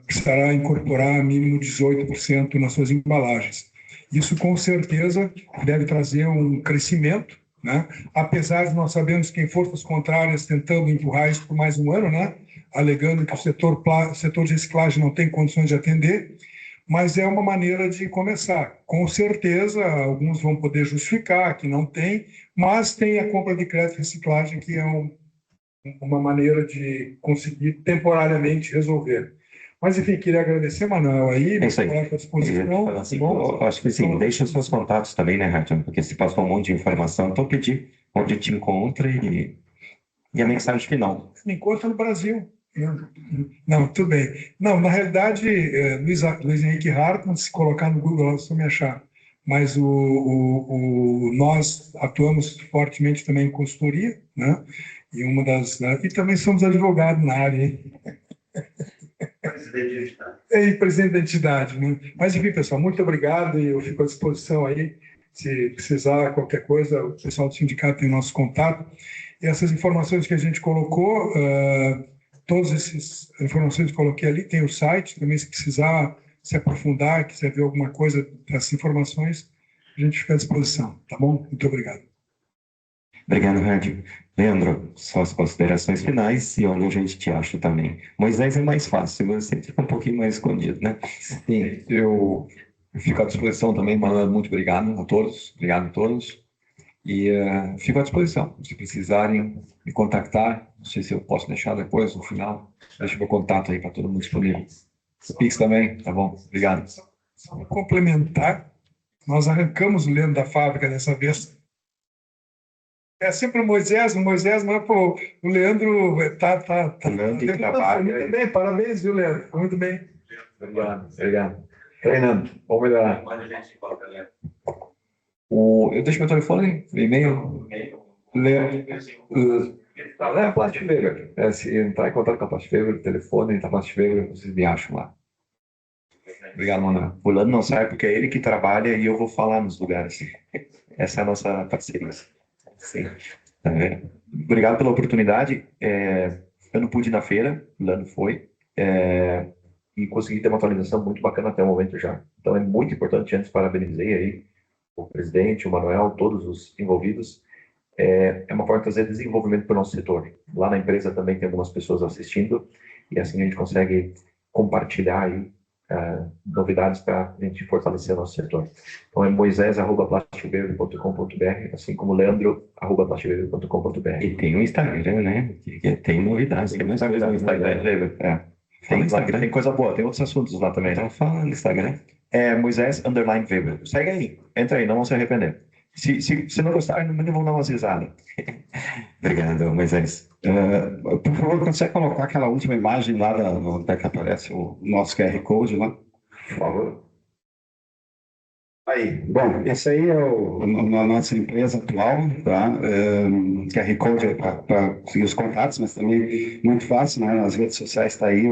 precisará incorporar no mínimo 18% nas suas embalagens. Isso, com certeza, deve trazer um crescimento, né? Apesar de nós sabemos que tem forças contrárias tentando empurrar isso por mais um ano, né? Alegando que o setor de reciclagem não tem condições de atender, mas é uma maneira de começar. Com certeza, alguns vão poder justificar que não tem, mas tem a compra de crédito de reciclagem, que é uma maneira de conseguir temporariamente resolver. Mas, enfim, queria agradecer, Manuel, aí, É isso aí. à disposição. Assim, eu acho que sim, deixa os seus contatos também, né, Harton? Porque se passou um monte de informação, então pedir onde te encontra e a mensagem final. Me encontra no Brasil. Não, tudo bem. Não, na realidade, Luiz Henrique Hartmann, se colocar no Google, você vai me achar. Mas nós atuamos fortemente também em consultoria, né? E também somos advogados na área, hein? Presidente da entidade. E presidente da entidade, né? Mas, enfim, pessoal, muito obrigado e eu fico à disposição aí. Se precisar qualquer coisa, o pessoal do sindicato tem nosso contato. E essas informações que a gente colocou, todas essas informações que eu coloquei ali, tem o site, também se precisar se aprofundar, quiser ver alguma coisa dessas informações, a gente fica à disposição, tá bom? Muito obrigado. Obrigado, Harton. Leandro, suas considerações finais e onde a gente te acha também. Moisés é mais fácil, você fica um pouquinho mais escondido, né? Sim, eu fico à disposição também, Manuel, muito obrigado a todos, e fico à disposição, se precisarem me contactar, não sei se eu posso deixar depois, no final, deixo meu contato aí para todo mundo disponível. O Pix também, tá bom? Obrigado. Só para complementar, nós arrancamos o Leandro da fábrica dessa vez. É sempre o Moisés, mas pô, o Leandro tá Leandro trabalha. muito bem, parabéns, viu, Leandro? Muito bem. Obrigado. Treinando, vamos melhorar. Onde a gente se encontra, né? Eu deixo meu telefone, e-mail, a Plastic Weber. Se entrar em contato com a Plastic Weber, telefone da Plastic Weber, vocês me acham lá. Obrigado, Manuel. Fulano não sabe porque é ele que trabalha e eu vou falar nos lugares. Essa é a nossa parceria. Sim. Obrigado pela oportunidade. Eu não pude ir na feira, o Lano foi, e consegui ter uma atualização muito bacana até o momento já. Então é muito importante, antes parabenizei aí o presidente, o Manuel, todos os envolvidos. É uma forma de trazer desenvolvimento para o nosso setor. Lá na empresa também tem algumas pessoas assistindo e assim a gente consegue compartilhar aí novidades para a gente fortalecer o nosso setor. Então é moisés@plasticverde.com.br, assim como leandro@plasticverde.com.br. E tem o Instagram, né? Tem novidades. Tem mais coisa no Instagram. Tem coisa boa, tem outros assuntos lá também. Então fala no Instagram. Moisés_Weber. Segue aí, entra aí, não vão se arrepender. Se não gostar, não vão dar umas risadas. Obrigado, Moisés. Por favor, consegue colocar aquela última imagem lá onde é que aparece o nosso QR Code lá? Por favor. Aí, bom, esse aí é a nossa empresa atual, tá? QR Code é para conseguir os contatos, mas também muito fácil, né? Nas redes sociais está aí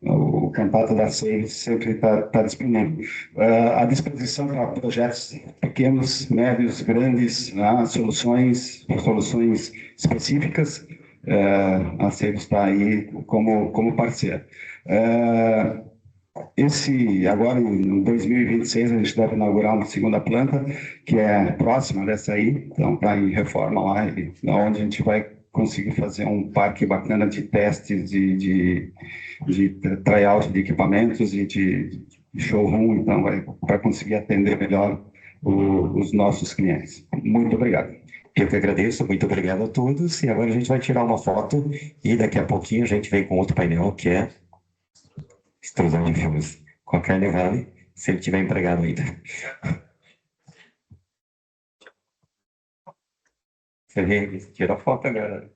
o contato da Save sempre está disponível. À disposição para projetos pequenos, médios, grandes, né? Soluções específicas. A Save está aí como parceiro. Agora, em 2026, a gente deve inaugurar uma segunda planta, que é próxima dessa aí, então está em reforma lá, onde a gente vai conseguir fazer um parque bacana de testes, de tryout de equipamentos e de showroom, então vai conseguir atender melhor os nossos clientes. Muito obrigado. Eu que agradeço, muito obrigado a todos. E agora a gente vai tirar uma foto e daqui a pouquinho a gente vem com outro painel, que é extrusão de filmes com a Carnevale, se ele tiver empregado ainda. Você tira a foto agora.